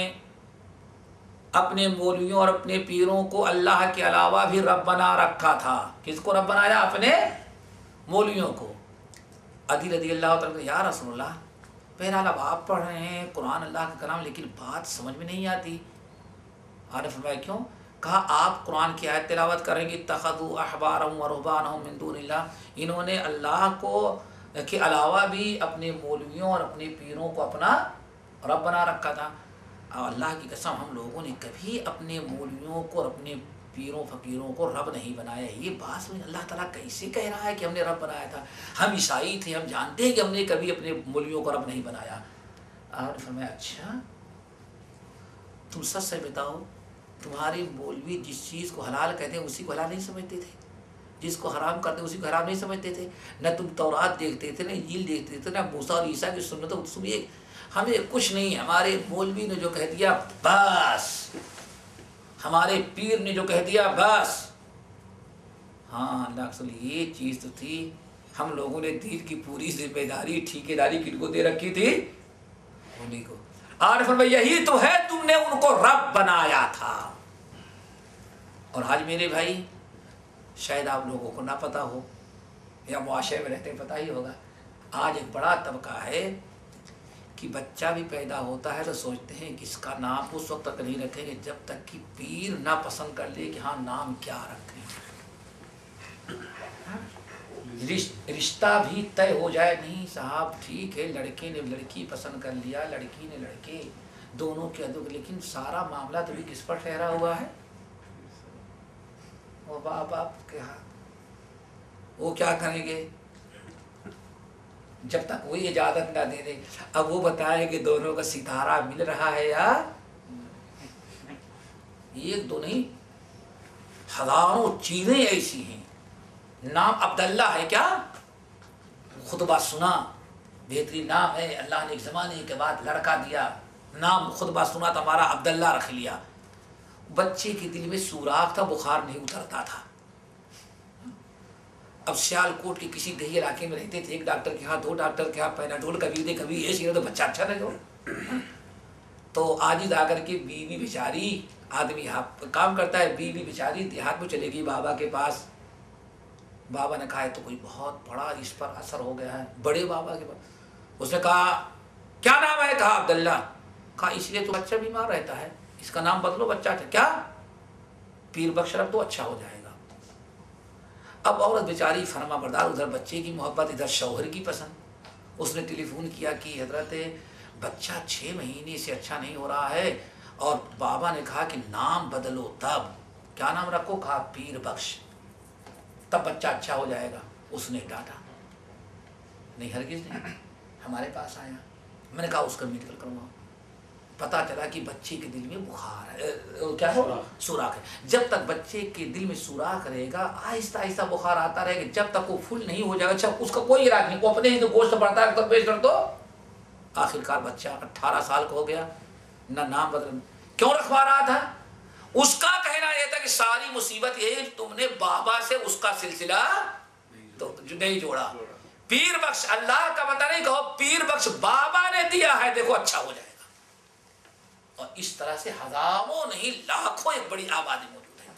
Speaker 2: اپنے مولویوں اور اپنے پیروں کو اللہ کے علاوہ بھی رب بنا رکھا تھا۔ کس کو رب بنایا؟ اپنے مولویوں کو۔ عدی رضی اللہ تعالیٰ یا رسول اللہ، بہرحال اب آپ پڑھ رہے ہیں قرآن اللہ کا کلام، لیکن بات سمجھ میں نہیں آتی۔ آپ نے فرمایا کیوں؟ کہا آپ قرآن کی آیت تلاوت کریں گے اتخذوا احبارهم ورهبانهم من دون اللہ، انہوں نے اللہ کو کے علاوہ بھی اپنے مولویوں اور اپنے پیروں کو اپنا رب بنا رکھا تھا۔ اور اللہ کی قسم ہم لوگوں نے کبھی اپنے مولویوں کو اور اپنے پیروں فقیروں کو رب نہیں بنایا۔ یہ بات سمجھ اللہ تعالیٰ کیسے کہہ رہا ہے کہ ہم نے رب بنایا تھا؟ ہم عیسائی تھے، ہم جانتے ہیں کہ ہم نے کبھی اپنے مولویوں کو رب نہیں بنایا۔ آپ نے فرمایا اچھا تم سچ سے بتاؤ، تمہارے مولوی جس چیز کو حلال کہتے ہیں اسی کو حلال نہیں سمجھتے تھے، جس کو حرام کرتے اسی کو حرام نہیں سمجھتے تھے؟ نہ تم تورات دیکھتے تھے، نہ انجیل دیکھتے تھے، نہ موسیٰ اور عیسیٰ کی سنتوں کو سنیے، ہمیں کچھ نہیں، ہمارے مولوی نے جو کہہ دیا بس، ہمارے پیر نے جو کہہ دیا بس۔ ہاں اللہ کے رسول یہ چیز تو تھی، ہم لوگوں نے دین کی پوری ذمہ داری ٹھیکیداری کن کو دے رکھی تھی؟ انہیں کو۔ اور فرمایا یہی تو ہے تم نے ان کو رب بنایا تھا۔ اور آج میرے بھائی شاید آپ لوگوں کو نہ پتا ہو یا معاشرے میں رہتے پتہ ہی ہوگا، آج ایک بڑا طبقہ ہے کہ بچہ بھی پیدا ہوتا ہے تو سوچتے ہیں کہ اس کا نام اس وقت تک نہیں رکھیں گے جب تک کہ پیر نہ پسند کر لے کہ ہاں نام کیا رکھیں۔ رشتہ بھی طے ہو جائے، نہیں صاحب ٹھیک ہے لڑکے نے لڑکی پسند کر لیا، لڑکی نے لڑکے، دونوں کے ادب، لیکن سارا معاملہ تو بھی کس پر ٹھہرا ہوا ہے؟ وہ باپ کے ہاتھ، وہ کیا کریں گے جب تک وہ اجازت نہ دے دے؟ اب وہ بتائیں کہ دونوں کا ستارہ مل رہا ہے یا ایک دو نہیں ہزاروں چیزیں ایسی ہیں. نام عبداللہ ہے کیا؟ خطبہ سنا، بہترین نام ہے. اللہ نے ایک زمانے کے بعد لڑکا دیا، نام خطبہ سنا تو ہمارا عبداللہ رکھ لیا. بچے کے دل میں سوراخ تھا، بخار نہیں اترتا تھا. اب سیال کوٹ کے کسی دیہی علاقے میں رہتے تھے، ایک ڈاکٹر کے ہاں، دو ڈاکٹر کے ہاں، پیناڈول کبھی دے کبھی یہ چیز، تو بچہ اچھا نہ ہو. تو آج آ کر کے بیوی بیچاری، آدمی کام کرتا ہے، بیوی بیچاری دیہات میں چلے گئی بابا کے پاس. بابا نے کہا ہے تو کوئی بہت بڑا اس پر اثر ہو گیا ہے، بڑے بابا کے پاس. اس نے کہا کیا نام ہے؟ کہا عبداللہ. کہا اس لیے تو بچہ بیمار رہتا ہے، اس کا نام بدلو، بچہ اچھا. کیا؟ پیر بخش رکھ دو، اچھا ہو جائے گا. اب عورت بیچاری فرما بردار، ادھر بچے کی محبت، ادھر شوہر کی پسند. اس نے ٹیلی فون کیا کہ حضرت بچہ 6 مہینے سے اچھا نہیں ہو رہا ہے، اور بابا نے کہا کہ نام بدلو. تب کیا نام رکھو؟ کہا پیر بخش، تب بچہ اچھا ہو جائے گا. اس نے ڈانٹا نہیں، ہرگز نہیں. ہمارے پاس آیا، میں نے کہا اس کا میڈیکل کرواؤ. پتا چلا کہ بچے کے دل میں بخار ہے، کیا ہے؟ سوراخ ہے. جب تک بچے کے دل میں سوراخ رہے گا، آہستہ آہستہ بخار آتا رہے گا، جب تک وہ فل نہیں ہو جائے گا. اچھا اس کا کوئی علاج نہیں، وہ اپنے ہی تو گوشت بڑھتا ہے، تب پیش کر دو. آخر کار بچہ 18 سال کا ہو گیا، نہ نام بدل. کیوں رکھوا رہا تھا؟ اس کا کہنا یہ تھا کہ ساری مصیبت یہ ہے تم نے بابا سے اس کا سلسلہ تو نہیں جوڑا. پیر بخش اللہ کا پتہ نہیں، کہو پیر بخش بابا نے دیا ہے، دیکھو اچھا ہو جائے گا. اور اس طرح سے ہزاروں نہیں لاکھوں ایک بڑی آبادی موجود ہے.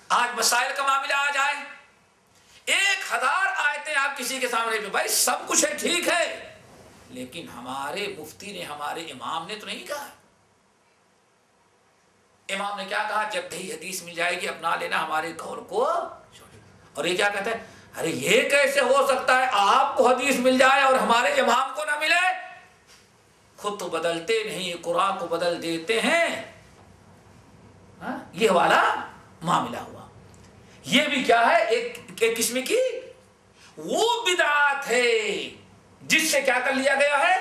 Speaker 2: آج مسائل کا معاملہ آ جائے، 1000 آیتیں آپ کسی کے سامنے پہ، بھائی سب کچھ ہے، ٹھیک ہے، لیکن ہمارے مفتی نے، ہمارے امام نے تو نہیں کہا. امام نے کیا کہا؟ جب بھی حدیث مل جائے گی اپنا لینا، ہمارے قول کو. اور یہ کیا کہتا ہے؟ ارے یہ کیسے ہو سکتا ہے آپ کو حدیث مل جائے اور ہمارے امام کو نہ ملے؟ خود تو بدلتے نہیں، قرآن کو بدل دیتے ہیں. یہ والا معاملہ ہوا. یہ بھی کیا ہے؟ ایک قسم کی وہ بدعات ہے جس سے کیا کر لیا گیا ہے،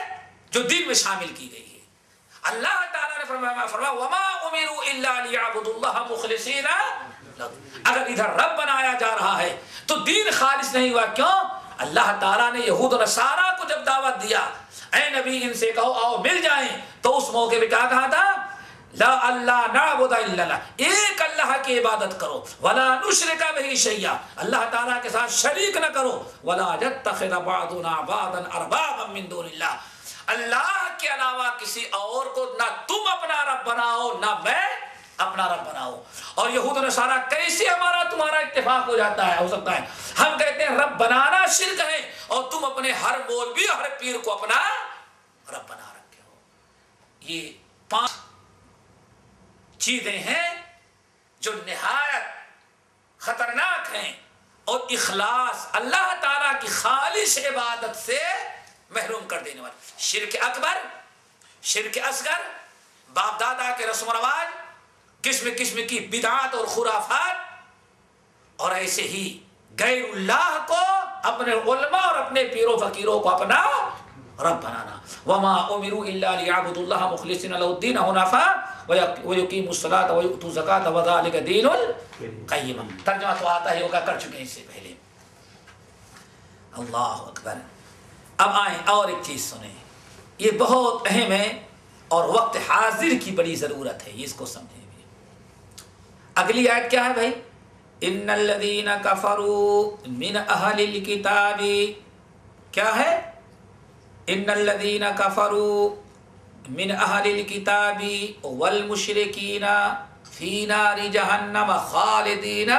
Speaker 2: جو دین میں شامل کی گئی ہے. اللہ تعالیٰ نے فرمایا وما امروا الا ليعبدوا الله مخلصین. اگر ادھر رب بنایا جا رہا ہے تو دین خالص نہیں ہوا. کیوں؟ اللہ تعالیٰ نے یہود و نصارہ کو جب دعوت دیا، اے نبی ان سے کہو آؤ مل جائیں، تو اس موقع پہ کیا کہا تھا؟ لا اللہ نعبد الا اللہ، ایک اللہ کی عبادت کرو، ولا نشرک بہ شیئا، اللہ تعالیٰ کے ساتھ شریک نہ کرو، ولا یتخذ بعضنا بعضا اربابا من دون اللہ، اللہ کے علاوہ کسی اور کو نہ تم اپنا رب بناؤ نہ میں اپنا رب بناؤ. اور یہود و نصارہ کیسے ہمارا تمہارا اتفاق ہو جاتا ہے، ہو سکتا ہے؟ ہم کہتے ہیں رب بنانا شرک ہے، اور تم اپنے ہر مولوی ہر پیر کو اپنا رب بنا رکھے ہو. یہ 5 چیزیں ہیں جو نہایت خطرناک ہیں، اور اخلاص اللہ تعالیٰ کی خالص عبادت سے محروم کر دینے والا. شرک اکبر، شرک اصغر، باپ دادا کے رسم و رواج، قسم قسم کی بدعات اور خرافات، اور ایسے ہی غیر اللہ کو اپنے علماء اور اپنے پیروں فقیروں کو اپنا رب بنانا. وما امروا الا ليعبدوا الله مخلصين له الدين حنفاء ويقيموا الصلاة ويؤتوا الزكاة وذلك دين القيم. ترجمہ تو آتا ہے، ہوگا کر چکے ہیں اس سے پہلے. اللہ اکبر. اب آئیں اور ایک چیز سنیں، یہ بہت اہم ہے اور وقت حاضر کی بڑی ضرورت ہے، یہ اس کو سمجھیں. اگلی آیت کیا ہے بھائی؟ ان الذین کفروا من اہل الکتاب، کیا ہے؟ ان الذین کفروا من اہل الکتاب والمشرکین فی نار جہنم خالدین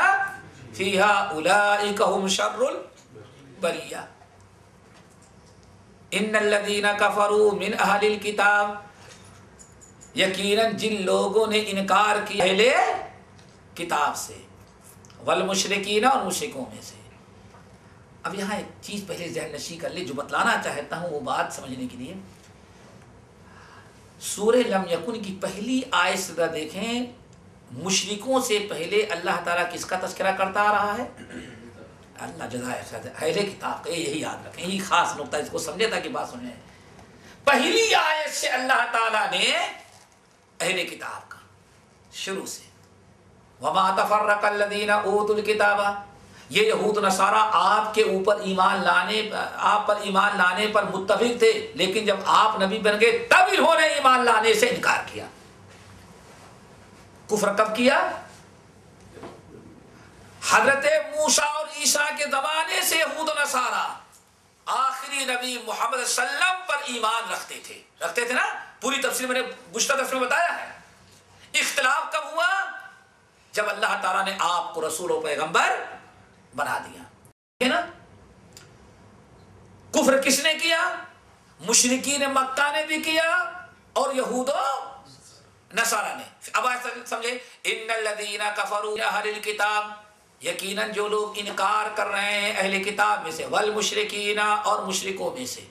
Speaker 2: فیہا اولئک هم شر البریہ. ان الذین کفروا من اہل الکتاب، یقیناً جن لوگوں نے انکار کیا اہل کتاب سے، والمشرکین، اور مشرکوں میں سے. اب یہاں ایک چیز پہلے ذہن نشی کر لے، جو بتلانا چاہتا ہوں وہ بات سمجھنے کے لیے. سورہ لم یکن کی پہلی آیت سے دیکھیں، مشرکوں سے پہلے اللہ تعالیٰ کس کا تذکرہ کرتا آ رہا ہے؟ اللہ جزائے خیر اہل کتاب کا. یہی یاد رکھیں، یہی خاص نقطہ، اس کو سمجھے تاکہ بات سنیں. پہلی آیت سے اللہ تعالیٰ نے اہل کتاب کا شروع سے وما تفرق الذین اوتوا الکتاب، یہ یہود نصارہ آپ کے اوپر آپ پر ایمان لانے پر متفق تھے، لیکن جب آپ نبی بن گئے تب انہوں نے ایمان لانے سے انکار کیا۔ کفر کب کیا؟ حضرت موسیٰ اور عیسیٰ کے زمانے سے یہود و نصارہ آخری نبی محمد صلی اللہ علیہ وسلم پر ایمان رکھتے تھے نا، پوری تفسیر میں نے گزشتہ تفسیر میں بتایا ہے۔ اختلاف کب ہوا؟ جب اللہ تعالیٰ نے آپ کو رسول و پیغمبر بنا دیا ہے نا۔ کفر کس نے کیا؟ مشرکین مکہ نے بھی کیا اور یہود و نصارہ نے۔ اب سمجھے، ان الذین کفروا من اہل الکتاب، یقیناً جو لوگ انکار کر رہے ہیں اہل کتاب میں سے، والمشرکین اور مشرکوں میں سے۔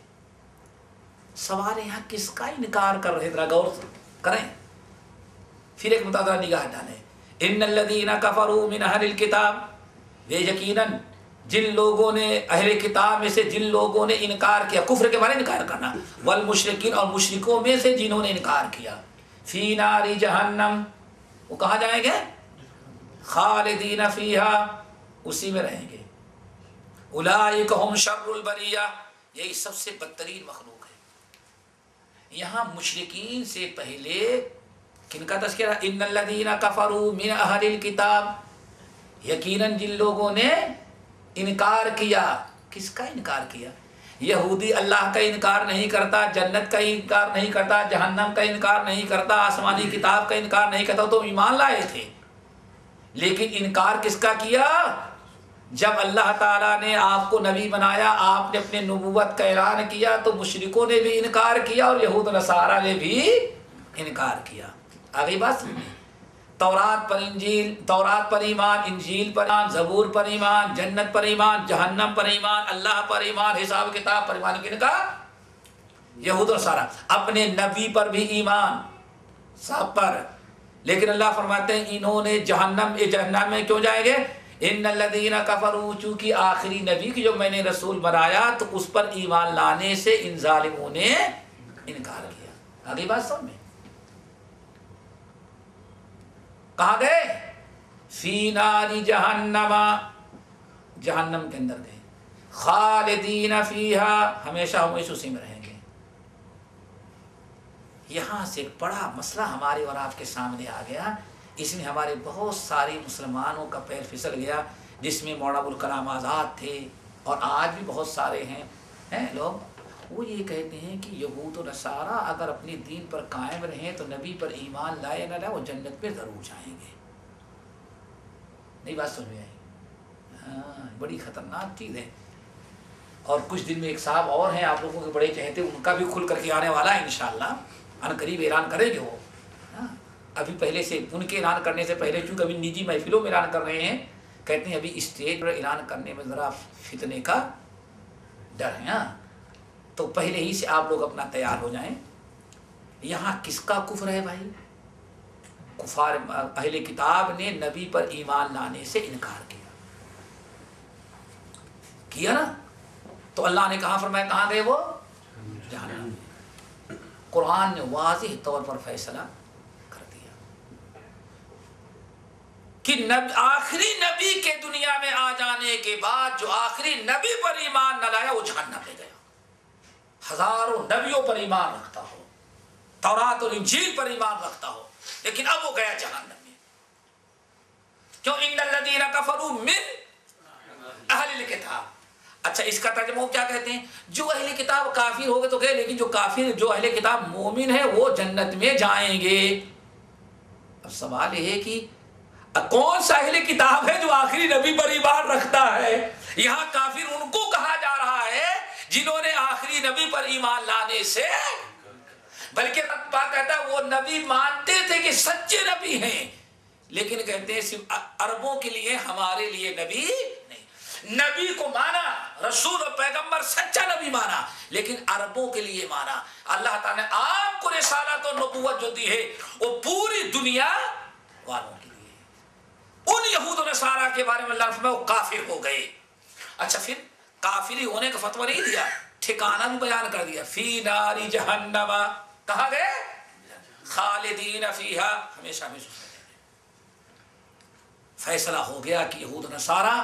Speaker 2: سوال یہاں کس کا انکار کر رہے ہیں؟ ذرا غور کریں، پھر ایک متعدد نگاہ ڈالیں۔ ان الذین کفروا من اہل الکتاب، وہ یقیناً جن لوگوں نے اہل کتاب میں سے جن لوگوں نے انکار کیا، کفر کے بارے میں انکار کرنا، والمشرکین اور مشرکوں میں سے جنہوں نے انکار کیا، فی نار جہنم، وہ کہاں جائیں گے؟ خالدین فیہا، اسی میں رہیں گے۔ اولئک ہم شر البریہ، یہی سب سے بدترین مخلوق ہے۔ یہاں مشرکین سے پہلے کن کا تذکرہ؟ ان الذین کفروا من اہل الکتاب، یقیناً جن لوگوں نے انکار کیا۔ کس کا انکار کیا؟ یہودی اللہ کا انکار نہیں کرتا، جنت کا انکار نہیں کرتا، جہنم کا انکار نہیں کرتا، آسمانی کتاب کا انکار نہیں کرتا، تو ایمان لائے تھے۔ لیکن انکار کس کا کیا؟ جب اللہ تعالیٰ نے آپ کو نبی بنایا، آپ نے اپنے نبوت کا اعلان کیا، تو مشرکوں نے بھی انکار کیا اور یہود و نصارہ نے بھی انکار کیا۔ آگے بات سمجھیں، تورات پر ایمان، انجیل پر ایمان، زبور پر ایمان، جنت پر ایمان، جہنم پر ایمان، اللہ پر ایمان، حساب کتاب پر ایمان، کن کا؟ یہود و نصارہ۔ اپنے نبی پر بھی ایمان، سب پر۔ لیکن اللہ فرماتے ہیں انہوں نے جہنم میں کیوں جائیں گے؟ ان الذین کفروا، چونکہ آخری نبی کی جو میں نے رسول بنایا تو اس پر ایمان لانے سے ان ظالموں نے انکار کیا۔ آگے بات سمجھ میں؟ کہاں گئے؟ فی نار جہنم، جہنم کے اندر گئے۔ خالدین فیہا، ہمیشہ ہمیشہ اسی میں رہیں گے۔ یہاں سے ایک بڑا مسئلہ ہمارے اور آپ کے سامنے آ گیا، اس میں ہمارے بہت سارے مسلمانوں کا پیر پھسل گیا، جس میں مولانا ابوالکلام آزاد تھے اور آج بھی بہت سارے ہیں لوگ۔ وہ یہ کہتے ہیں کہ یہود و نصارہ اگر اپنے دین پر قائم رہیں تو نبی پر ایمان لائے نہ لائے وہ جنت میں ضرور جائیں گے۔ نہیں بات سمجھ میں آئی؟ ہاں، بڑی خطرناک چیز ہے۔ اور کچھ دن میں ایک صاحب اور ہیں آپ لوگوں کے بڑے چہتے، ان کا بھی کھل کر کے آنے والا ہے انشاءاللہ، ان قریب اعلان کریں گے وہ۔ ابھی پہلے سے ان کے اعلان کرنے سے پہلے، چونکہ ابھی نجی محفلوں میں اعلان کر رہے ہیں، کہتے ہیں ابھی اسٹیج پر اعلان کرنے میں ذرا فتنے کا ڈر ہے، تو پہلے ہی سے آپ لوگ اپنا تیار ہو جائیں۔ یہاں کس کا کفر ہے بھائی؟ کفار اہل کتاب نے نبی پر ایمان لانے سے انکار کیا نا، تو اللہ نے کہاں فرمایا کہاں گئے وہ؟ جہنم میں۔ قرآن نے واضح طور پر فیصلہ کر دیا کہ آخری نبی کے دنیا میں آ جانے کے بعد جو آخری نبی پر ایمان نہ لایا وہ جہنم میں گیا۔ ہزاروں نبیوں پر ایمان رکھتا ہو، تورات اور انجیل پر ایمان رکھتا ہو، لیکن اب وہ گیا جہنم میں۔ کیوں؟ ان الذین کفروا من اہل الکتاب۔ اچھا، اس کا ترجمہ کیا کہتے ہیں؟ جو اہل کتاب کافر ہو گئے تو گئے، لیکن جو اہل کتاب مومن ہے وہ جنت میں جائیں گے۔ اب سوال یہ ہے کہ کون سا اہل کتاب ہے جو آخری نبی پر ایمان رکھتا ہے؟ یہاں کافر ان کو کہا جا رہا ہے جنہوں نے آخری نبی پر ایمان لانے سے، بلکہ بات کہتا ہے وہ نبی مانتے تھے کہ سچے نبی ہیں، لیکن کہتے ہیں صرف عربوں کے لیے، ہمارے لیے نبی نہیں۔ نبی کو مانا، رسول اور پیغمبر سچا نبی مانا، لیکن عربوں کے لیے مانا۔ اللہ تعالیٰ نے آپ کو رسالت اور نبوت جو دی ہے وہ پوری دنیا والوں کے لیے۔ ان یہود و نصارہ کے بارے میں اللہ نے فرمایا وہ کافر ہو گئے۔ اچھا، پھر کافری ہونے کا فتویٰ نہیں دیا، ٹھکانہ بھی بیان کر دیا۔ فی نار جہنم، کہاں گئے؟ خالدین فیہا، ہمیشہ ہمیشہ۔ فیصلہ ہو گیا کہ یہود نصارہ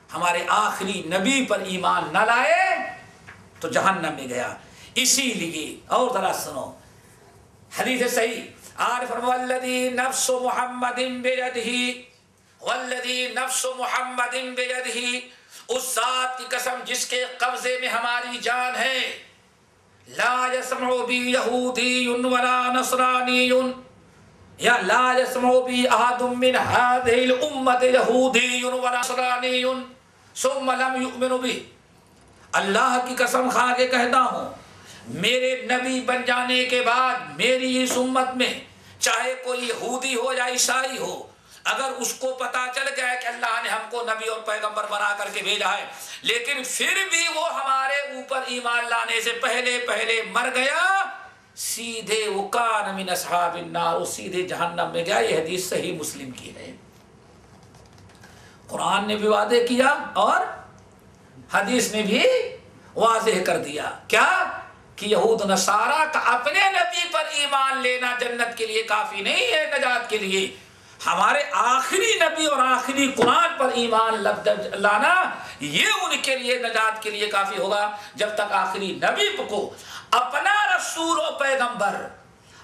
Speaker 2: ہمارے آخری نبی پر ایمان نہ لائے تو جہنم میں گیا. اسی لیے اور ذرا سنو حدیث صحیح آر والذی نفس محمد بیدہ والذی نفس محمد بیدہ، اس ذات کی قسم جس کے قبضے میں ہماری جان ہے، لا يسمع بی یہودی ولا نصرانی یا لا يسمع بی احد من هذه الامت یہودی ولا نصرانی ثم لم یؤمن بی. اللہ کی قسم کھا کے کہتا ہوں میرے نبی بن جانے کے بعد میری اس امت میں چاہے کوئی یہودی ہو یا عیسائی ہو، اگر اس کو پتا چل گیا کہ اللہ نے ہم کو نبی اور پیغمبر بنا کر کے بھیجا ہے لیکن پھر بھی وہ ہمارے اوپر ایمان لانے سے پہلے مر گیا، سیدھے وہ کان من اصحاب النار، وہ سیدھے جہنم میں گیا. یہ حدیث صحیح مسلم کی ہے. قرآن نے بھی وعدے کیا اور حدیث نے بھی واضح کر دیا کیا کہ یہود نصارہ کا اپنے نبی پر ایمان لینا جنت کے لیے کافی نہیں ہے، نجات کے لیے ہمارے آخری نبی اور آخری قرآن پر ایمان لانا یہ ان کے لیے نجات کے لیے کافی ہوگا. جب تک آخری نبی کو اپنا رسول و پیغمبر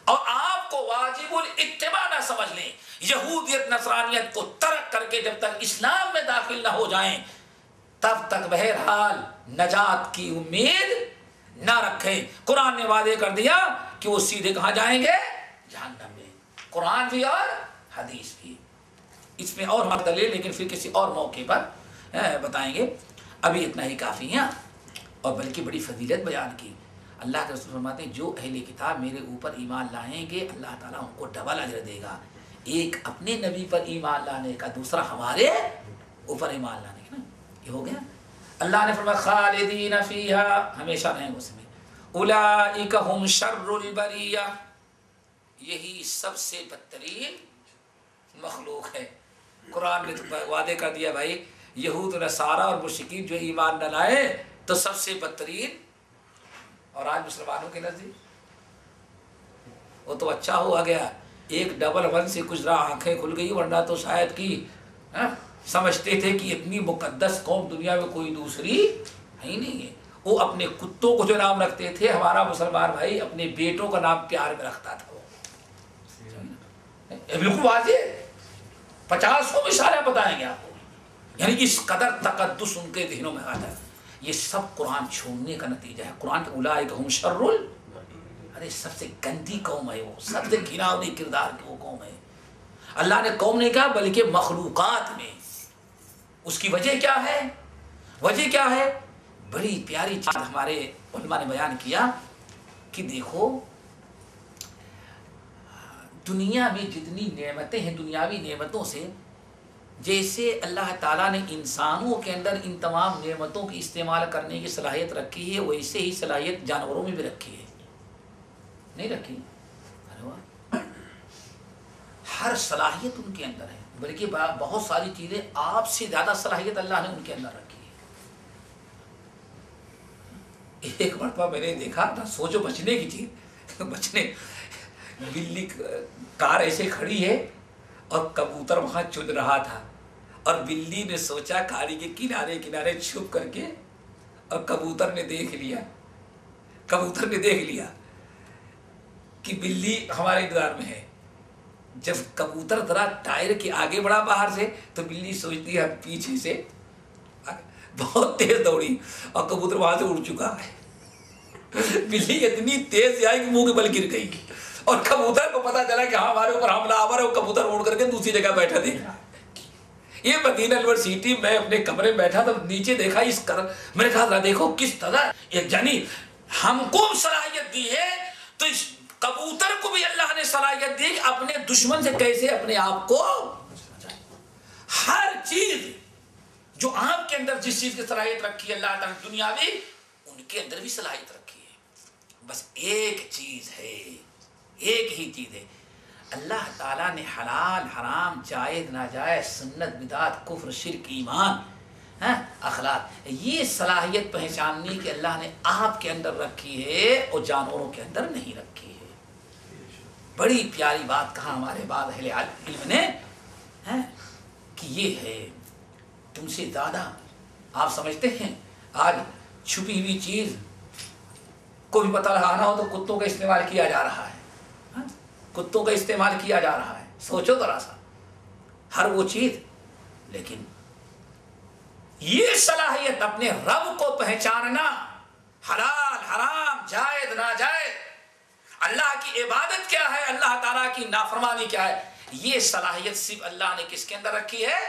Speaker 2: اور آپ کو واجب الاتباع نہ سمجھ لیں، یہودیت نصرانیت کو ترک کر کے جب تک اسلام میں داخل نہ ہو جائیں تب تک بہرحال نجات کی امید نہ رکھیں. قرآن نے وعدے کر دیا کہ وہ سیدھے کہاں جائیں گے؟ جہنم میں. قرآن بھی اور حدیث بھی. اس میں اور دلیل لیکن پھر کسی اور موقع پر بتائیں گے. ابھی اتنا ہی کافی ہے. اور بلکہ بڑی فضیلت بیان کی. اللہ کے رسول فرماتے ہیں جو اہل کتاب میرے اوپر ایمان لائیں گے اللہ تعالیٰ ان کو ڈبل اجر دے گا. ایک اپنے نبی پر ایمان لانے کا، دوسرا ہمارے اوپر ایمان لانے کا. نا یہ ہو گیا. اللہ نے فرمایا خالدین فیہا، ہمیشہ رہیں گے اس میں. اولئک ھم شر البریہ، یہی سب سے بدترین مخلوق ہے. قرآن نے وعدے کر دیا بھائی یہود نصارہ اور مشرکین جو ایمان نہ لائے تو سب سے بدترین. اور آج مسلمانوں کے نزدیک وہ تو اچھا ہوا گیا، ایک ڈبل ون سے کچھ رہا آنکھیں کھل گئی، ورنہ تو شاید کی سمجھتے تھے کہ اتنی مقدس قوم دنیا میں کوئی دوسری ہے ہی نہیں ہے. وہ اپنے کتوں کو جو نام رکھتے تھے ہمارا مسلمان بھائی اپنے بیٹوں کا نام پیار میں رکھتا تھا. وہ بالکل واضح 50 اشارے بتائیں گے آپ کو. یعنی اس قدر تقدس ان کے ذہنوں میں آتا ہے. یہ سب قرآن چھوڑنے کا نتیجہ ہے. قرآن کے اولئک ھم شر ارے سب سے گندی قوم ہے، وہ سب سے گھناؤنی کردار کی وہ قوم ہے. اللہ نے قوم نہیں کہا بلکہ مخلوقات میں. اس کی وجہ کیا ہے؟ وجہ کیا ہے؟ بڑی پیاری چیز ہمارے علماء نے بیان کیا کہ دیکھو دنیا میں جتنی نعمتیں ہیں دنیاوی نعمتوں سے، جیسے اللہ تعالیٰ نے انسانوں کے اندر ان تمام نعمتوں کی استعمال کرنے کی صلاحیت رکھی ہے ویسے ہی صلاحیت جانوروں میں بھی رکھی ہے. نہیں رکھی؟ ہر صلاحیت ان کے اندر ہے، بلکہ بہت ساری چیزیں آپ سے زیادہ صلاحیت اللہ نے ان کے اندر رکھی ہے. ایک مرتبہ میں نے دیکھا تھا، سوچو بچنے کی چیز، بچنے بلی کار ایسے کھڑی ہے اور کبوتر وہاں چن رہا تھا اور بلی نے سوچا کاری کے کنارے کنارے چھپ کر کے، اور کبوتر نے دیکھ لیا کہ بلی ہمارے انتظار میں ہے. جب کبوتر ذرا ٹائر کے آگے بڑھا باہر سے تو بلی سوچتی ہے پیچھے سے، بہت تیز دوڑی اور کبوتر وہاں سے اڑ چکا ہے. بلی اتنی تیز آئی کہ منہ کے بل گر گئی اور کبوتر کو پتا چلا کہ ہاں ہمارے اوپر حملہ آور ہے. وہ کبوتر اڑ کر کے دوسری جگہ بیٹھا دیکھ رہا. یہ مدینہ یونیورسٹی میں اپنے کمرے میں بیٹھا تھا، نیچے دیکھا اس میں نے کہا دیکھو کس طرح یعنی ہم کو صلاحیت دی ہے تو اس کبوتر کو بھی اللہ نے صلاحیت دی اپنے دشمن سے کیسے اپنے آپ کو. ہر چیز جو آپ کے اندر جس چیز کی صلاحیت رکھی ہے اللہ تعالیٰ نے دنیاوی ان کے اندر بھی صلاحیت رکھی ہے. بس ایک چیز ہے، ایک ہی چیز ہے، اللہ تعالیٰ نے حلال حرام جائز ناجائز سنت بدعت کفر شرک ایمان اخلاق یہ صلاحیت پہچاننے کی اللہ نے آپ کے اندر رکھی ہے اور جانوروں کے اندر نہیں رکھی ہے. بڑی پیاری بات کہا ہمارے بعد اہل علم نے. کہ یہ ہے تم سے زیادہ. آپ سمجھتے ہیں آج چھپی ہوئی چیز کو بھی پتہ لگانا ہو تو کتوں کا استعمال کیا جا رہا ہے. کتوں کا استعمال کیا جا رہا ہے. سوچو ذرا سا ہر وہ چیز. لیکن یہ صلاحیت اپنے رب کو پہچاننا، حلال حرام جائز ناجائز، اللہ کی عبادت کیا ہے، اللہ تعالیٰ کی نافرمانی کیا ہے، یہ صلاحیت صرف اللہ نے کس کے اندر رکھی ہے.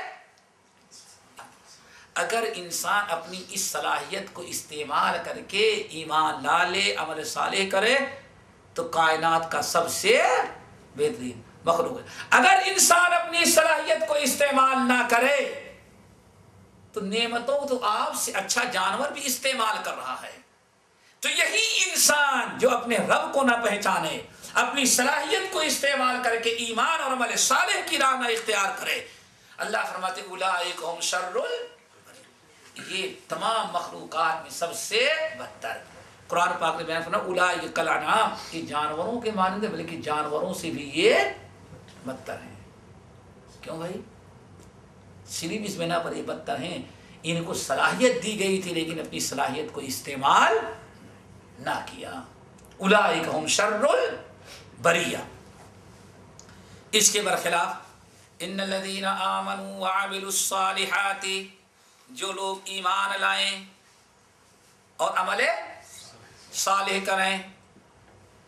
Speaker 2: اگر انسان اپنی اس صلاحیت کو استعمال کر کے ایمان لا لے، عمل صالح کرے، تو کائنات کا سب سے بہترین مخلوق ہے. اگر انسان اپنی صلاحیت کو استعمال نہ کرے تو نعمتوں تو آپ سے اچھا جانور بھی استعمال کر رہا ہے. تو یہی انسان جو اپنے رب کو نہ پہچانے، اپنی صلاحیت کو استعمال کر کے ایمان اور عمل صالح کی راہ نہ اختیار کرے، اللہ فرماتے اولئک هم شر، یہ تمام مخلوقات میں سب سے بدتر. قرآن پاک نے بیان فرمایا اولئک کالانعام، کہ جانوروں کے مانند ہے، بلکہ جانوروں سے بھی یہ بدتر ہیں. کیوں بھائی؟ صرف اس بنا پر یہ بدتر ہیں ان کو صلاحیت دی گئی تھی لیکن اپنی صلاحیت کو استعمال نہ کیا. اولئک هم شر البریہ. اس کے برخلاف ان الذین آمنوا وعملوا الصالحات، جو لوگ ایمان لائیں اور عمل صالح کریں،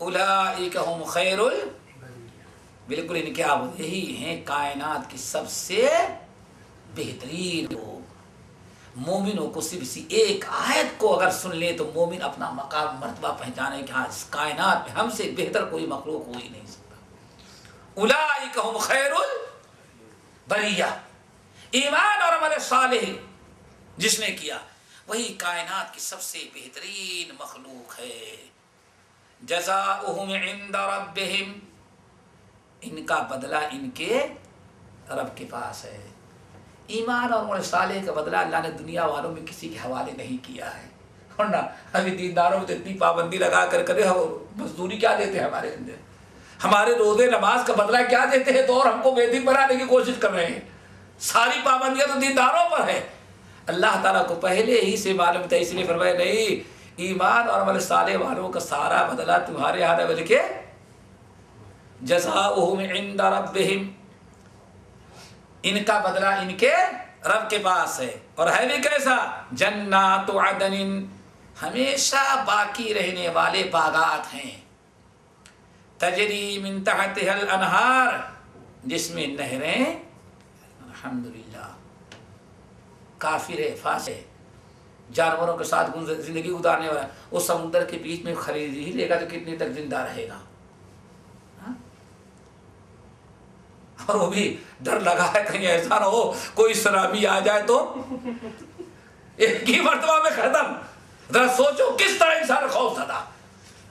Speaker 2: اولئک هم خیر بالکل ان کے آپ یہی ہیں کائنات کی سب سے بہترین لوگ. مومنوں کو صرف اسی ایک آیت کو اگر سن لے تو مومن اپنا مقام مرتبہ پہچانے کہ ہاں اس کائنات میں ہم سے بہتر کوئی مخلوق ہو ہی نہیں سکتا. اولئک هم خیر البریہ. ایمان اور عمل صالح جس نے کیا وہی کائنات کی سب سے بہترین مخلوق ہے. جزاؤہم عند ربہم، ان کا بدلہ ان کے رب کے پاس ہے. ایمان اور عمل صالح کا بدلہ اللہ نے دنیا والوں میں کسی کے حوالے نہیں کیا ہے. ورنہ ابھی دینداروں میں تو اتنی پابندی لگا کر کرے، مزدوری کیا دیتے ہیں ہمارے اندر، ہمارے روزے نماز کا بدلہ کیا دیتے ہیں، تو اور ہم کو بے دین بنانے کی کوشش کر رہے ہیں. ساری پابندیاں تو دینداروں پر ہے. اللہ تعالیٰ کو پہلے ہی سے معلوم تھا، اس لیے فرمایا نہیں، ایمان اور عمل صالح والوں کا سارا بدلہ تمہارے ہاتھ میں، لکھے جزاؤہم عند ربہم، ان کا بدلہ ان کے رب کے پاس ہے. اور ہے بھی کیسا؟ جنات عدن، ہمیشہ باقی رہنے والے باغات ہیں. تجری من تحتها الانہار، جس میں نہریں، الحمدللہ. کافر فاسق جانوروں کے ساتھ زندگی گزارنے والا وہ سمندر کے بیچ میں خرید ہی لے گا تو کتنی تک زندہ رہے گا. اور وہ بھی ڈر لگا ہے کہیں ایسا نہ ہو کوئی سرابی آ جائے تو ایک ہی مرتبہ میں ختم. ذرا سوچو کس طرح انسان خوف زدہ.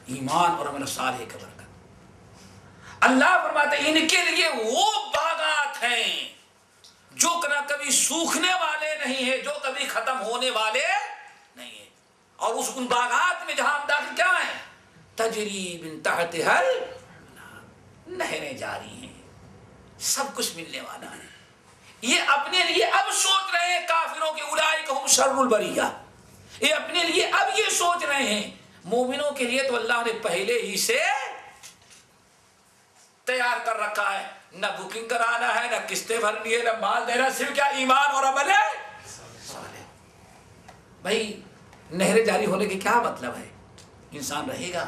Speaker 2: ایمان اور عمل صالح کا برکت. اللہ فرماتے ہیں ان کے لیے وہ باغات ہیں جو نہ کبھی سوکھنے والے نہیں ہیں، جو کبھی ختم ہونے والے نہیں ہیں. اور ان باغات میں جہاں ہم داخل کیا ہیں، تجری من تحتها الانہار، نہریں جاری ہیں، سب کچھ ملنے والا ہے. یہ اپنے لیے اب سوچ رہے ہیں کافروں کے اولئک هم شر البریہ، یہ اپنے لیے اب یہ سوچ رہے ہیں. مومنوں کے لیے تو اللہ نے پہلے ہی سے تیار کر رکھا ہے، نہ بکنگ کرانا ہے، نہ قسطیں بھرنی ہے، نہ مال دینا، صرف کیا ایمان اور عمل صالح. بھائی نہر جاری ہونے کے کیا مطلب ہے؟ انسان رہے گا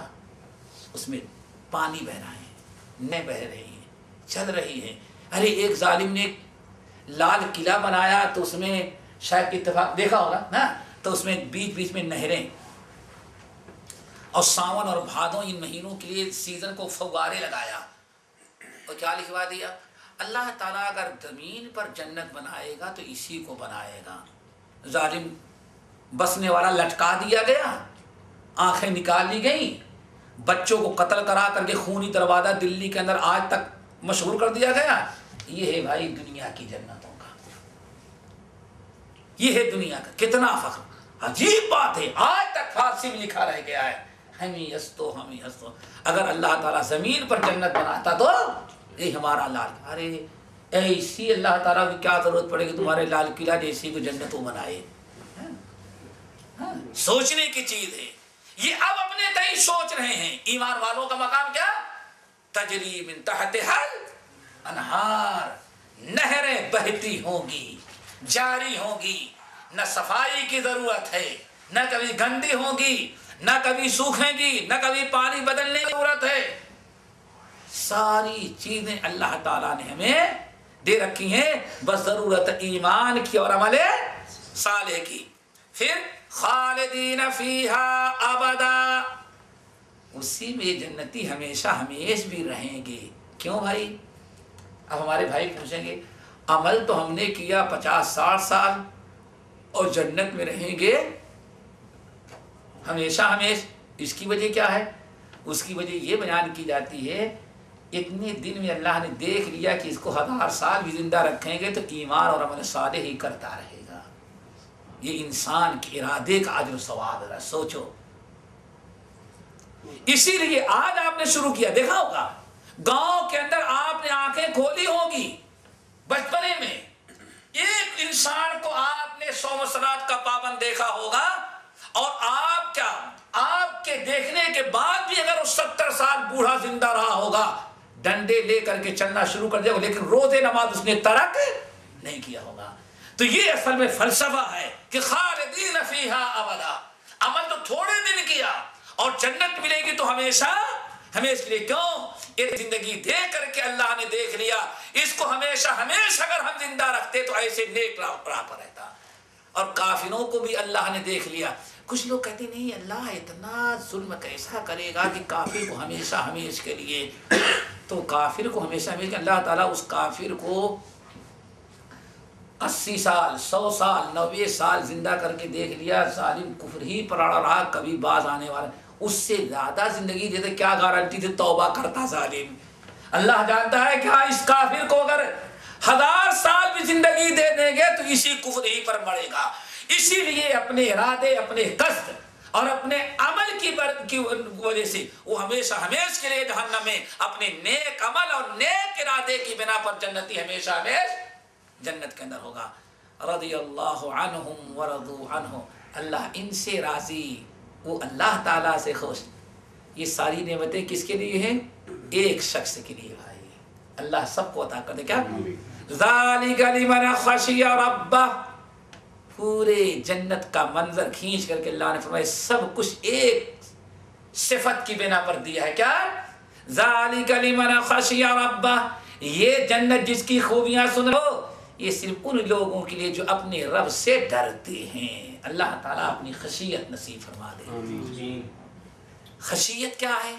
Speaker 2: اس میں پانی بہ رہا ہے، نہ بہ رہی ہیں، چل رہی ہے. ارے ایک ظالم نے لال قلعہ بنایا تو اس میں شاید اتفاق دیکھا ہوگا نا، تو اس میں بیچ بیچ میں نہریں، اور ساون اور بھادوں ان مہینوں کے لیے سیزن کو فوارے لگایا. اور کیا لکھوا دیا؟ اللہ تعالیٰ اگر زمین پر جنت بنائے گا تو اسی کو بنائے گا. ظالم بسنے والا لٹکا دیا گیا، آنکھیں نکال لی گئیں، بچوں کو قتل کرا کر کے خونی دروازہ دلی کے اندر آج تک مشہور کر دیا گیا. یہ ہے بھائی دنیا کی جنتوں کا، یہ ہے دنیا کا. کتنا فخر، عجیب بات ہے، آج تک فارسی میں لکھا رہ گیا ہے، ہمیں ہستو ہمیں ہستو. اگر اللہ تعالیٰ زمین پر جنت بناتا تو یہ ہمارا لال. ارے ایسی اللہ تعالیٰ کی کیا ضرورت پڑے گی تمہارے لال قلعہ جیسی کو جنت وہ بنائے؟ سوچنے کی چیز ہے یہ. اب اپنے تئیں سوچ رہے ہیں. ایمان والوں کا مقام کیا؟ تجری من تحتہا الانہار، نہریں بہتی ہوں گی، جاری ہوں گی. نہ صفائی کی ضرورت ہے، نہ کبھی گندی ہوگی، نہ کبھی سوکھیں گی، نہ کبھی پانی بدلنے کی ضرورت ہے. ساری چیزیں اللہ تعالیٰ نے ہمیں دے رکھی ہیں، بس ضرورت ایمان کی اور عمل صالح کی. پھر خالدین فیہا ابدا، اسی میں جنتی ہمیشہ ہمیش بھی رہیں گے. کیوں بھائی؟ اب ہمارے بھائی پوچھیں گے عمل تو ہم نے کیا 50-60 سال اور جنت میں رہیں گے ہمیشہ ہمیش. اس کی وجہ کیا ہے؟ اس کی وجہ یہ بیان کی جاتی ہے اتنے دن میں اللہ نے دیکھ لیا کہ اس کو 1000 سال بھی زندہ رکھیں گے تو ایمان اور عمل صالح ہی کرتا رہے گا. یہ انسان کے ارادے کا اجر و ثواب ہے. سوچو. اسی لیے آج آپ نے شروع کیا، دیکھا ہوگا گاؤں کے اندر آپ نے آنکھیں کھولی ہوگی بچپنے میں، ایک انسان کو آپ نے 100 مسلات کا پابند دیکھا ہوگا، اور آپ کے دیکھنے کے بعد بھی اگر وہ 70 سال بوڑھا زندہ رہا ہوگا ڈنڈے لے کر کے چلنا شروع کر دیا، لیکن روزے نماز اس نے ترک نہیں کیا ہوگا. تو یہ اصل میں فلسفہ ہے کہ خالدین فیہا ابدا. عمل تو تھوڑے دن کیا اور جنت ملے گی تو ہمیشہ ہمیشہ کے لیے. کیوں؟ ایک زندگی دے کر کے اللہ نے دیکھ لیا اس کو ہمیشہ ہمیشہ اگر ہم زندہ رکھتے تو ایسے نیک راہ پر رہتا. اور کافروں کو بھی اللہ نے دیکھ لیا. کچھ لوگ کہتے نہیں اللہ اتنا ظلم کیسا کرے گا کہ کافر کو ہمیشہ ہمیشہ کے لیے. تو کافر کو ہمیشہ ہمیشہ اللہ تعالیٰ اس کافر کو 80 سال 100 سال 90 سال زندہ کر کے دیکھ لیا، ظالم کفر ہی پر اڑا رہا، کبھی باز آنے والا. اس سے زیادہ زندگی دیتے کیا گارنٹی تھی توبہ کرتا ظالم. اللہ جانتا ہے کہ ہاں اس کافر کو اگر 1000 سال بھی زندگی دے دیں گے تو اسی کفر ہی پر مرے گا. اسی لیے اپنے ارادے، اپنے قصد اور اپنے عمل کی وجہ سے وہ ہمیشہ ہمیشہ کے لیے جہنم میں، اپنے نیک عمل اور نیک ارادے کی بنا پر جنتی ہمیشہ ہمیشہ جنت کے اندر ہوگا. رضی اللہ عنہم ورضوا عنہ، اللہ ان سے راضی، وہ اللہ تعالیٰ سے خوش. یہ ساری نعمتیں کس کے لیے ہیں؟ ایک شخص کے لیے بھائی. اللہ سب کو عطا کر دے. کیا؟ ذالک لمن خشی ربہ. پورے جنت کا منظر کھینچ کر کے اللہ نے فرمایا سب کچھ ایک صفت کی بنا پر دیا ہے. کیا؟ ذالک لمن خشی ربہ. یہ جنت جس کی خوبیاں سن لو، یہ صرف ان لوگوں کے لیے جو اپنے رب سے ڈرتے ہیں. اللہ تعالیٰ اپنی خشیت نصیب فرما دے. خشیت کیا ہے؟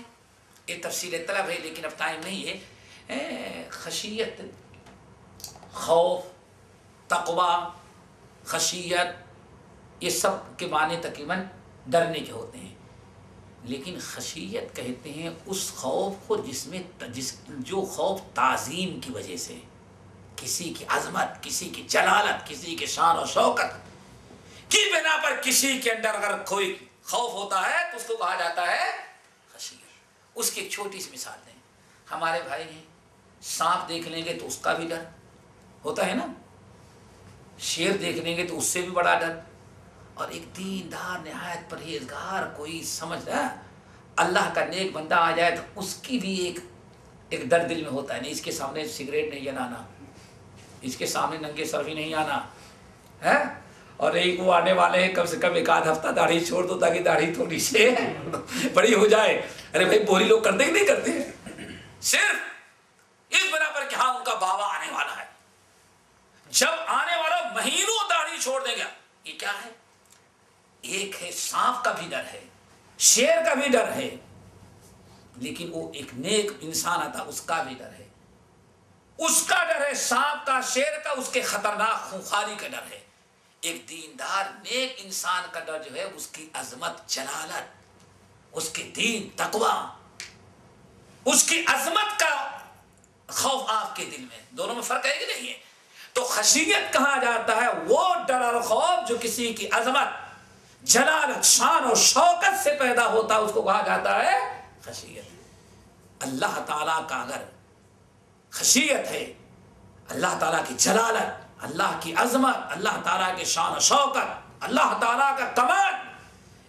Speaker 2: یہ تفصیل طلب ہے لیکن اب ٹائم نہیں ہے. خشیت خوف، تقوی، خشیت یہ سب کے معنی تقریباً ڈرنے کے ہوتے ہیں. لیکن خشیت کہتے ہیں اس خوف کو جو خوف تعظیم کی وجہ سے، کسی کی عظمت، کسی کی جلالت، کسی کی شان و شوکت کی بنا پر کسی کے اندر اگر کوئی خوف ہوتا ہے تو اس کو کہا جاتا ہے خشیت. اس کی ایک چھوٹی سی مثال دیں. ہمارے بھائی ہیں، سانپ دیکھ لیں گے تو اس کا بھی ڈر ہوتا ہے نا، شیر دیکھ لیں گے تو اس سے بھی بڑا ڈر. اور ایک دیندار نہایت پرہیزگار کوئی سمجھ رہا اللہ کا نیک بندہ آ جائے تو اس کی بھی ایک ڈر دل میں ہوتا ہے. نہیں اس کے سامنے سگریٹ نہیں جلانا، اس کے سامنے ننگے سر بھی نہیں آنا ہے. اور ایک وہ آنے والے ہیں کم سے کم 1 ہفتہ داڑھی چھوڑ دو تاکہ داڑھی تھوڑی سی بڑی ہو جائے. ارے بھائی بوری لوگ کرتے کہ نہیں کرتے؟ صرف اس بنا پر کہ ہاں ان کا بابا آنے والا ہے. جب آنے والا مہینوں داڑھی چھوڑ دے گا. یہ کیا ہے؟ ایک ہے سانپ کا بھی ڈر ہے، شیر کا بھی ڈر ہے، لیکن وہ ایک نیک انسان آتا اس کا بھی ڈر ہے. اس کا ڈر ہے سانپ کا، شیر کا، اس کے خطرناک خونخواری کا ڈر ہے. ایک دیندار نیک انسان کا ڈر جو ہے اس کی عظمت، جلالت، اس کے دین، تقوی، اس کی عظمت کا خوف آپ کے دل میں. دونوں میں فرق ہے کہ نہیں ہے؟ تو خشیت کہا جاتا ہے وہ ڈر اور خوف جو کسی کی عظمت، جلالت، شان اور شوکت سے پیدا ہوتا ہے، اس کو کہا جاتا ہے خشیت. اللہ تعالیٰ کا اگر خشیت ہے، اللہ تعالیٰ کی جلالت، اللہ کی عظمت، اللہ تعالیٰ کے شان و شوکت، اللہ تعالیٰ کا کمال،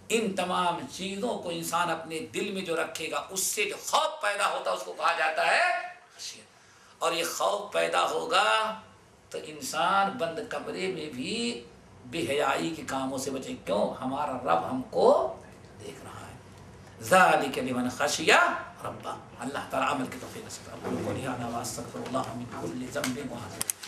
Speaker 2: ان تمام چیزوں کو انسان اپنے دل میں جو رکھے گا، اس سے جو خوف پیدا ہوتا ہے اس کو کہا جاتا ہے خشیت۔ اور یہ خوف پیدا ہوگا تو انسان بند کمرے میں بھی بے حیائی کے کاموں سے بچے، کیوں؟ ہمارا رب ہم کو دیکھ رہا ہے۔ ذالک لمن خشی ربہ۔ اللہ تعالیٰ عمل کی توفیق نصیب فرمائے۔ قل یا انا واستغفر اللہ من کل ذنب وخطیئۃ۔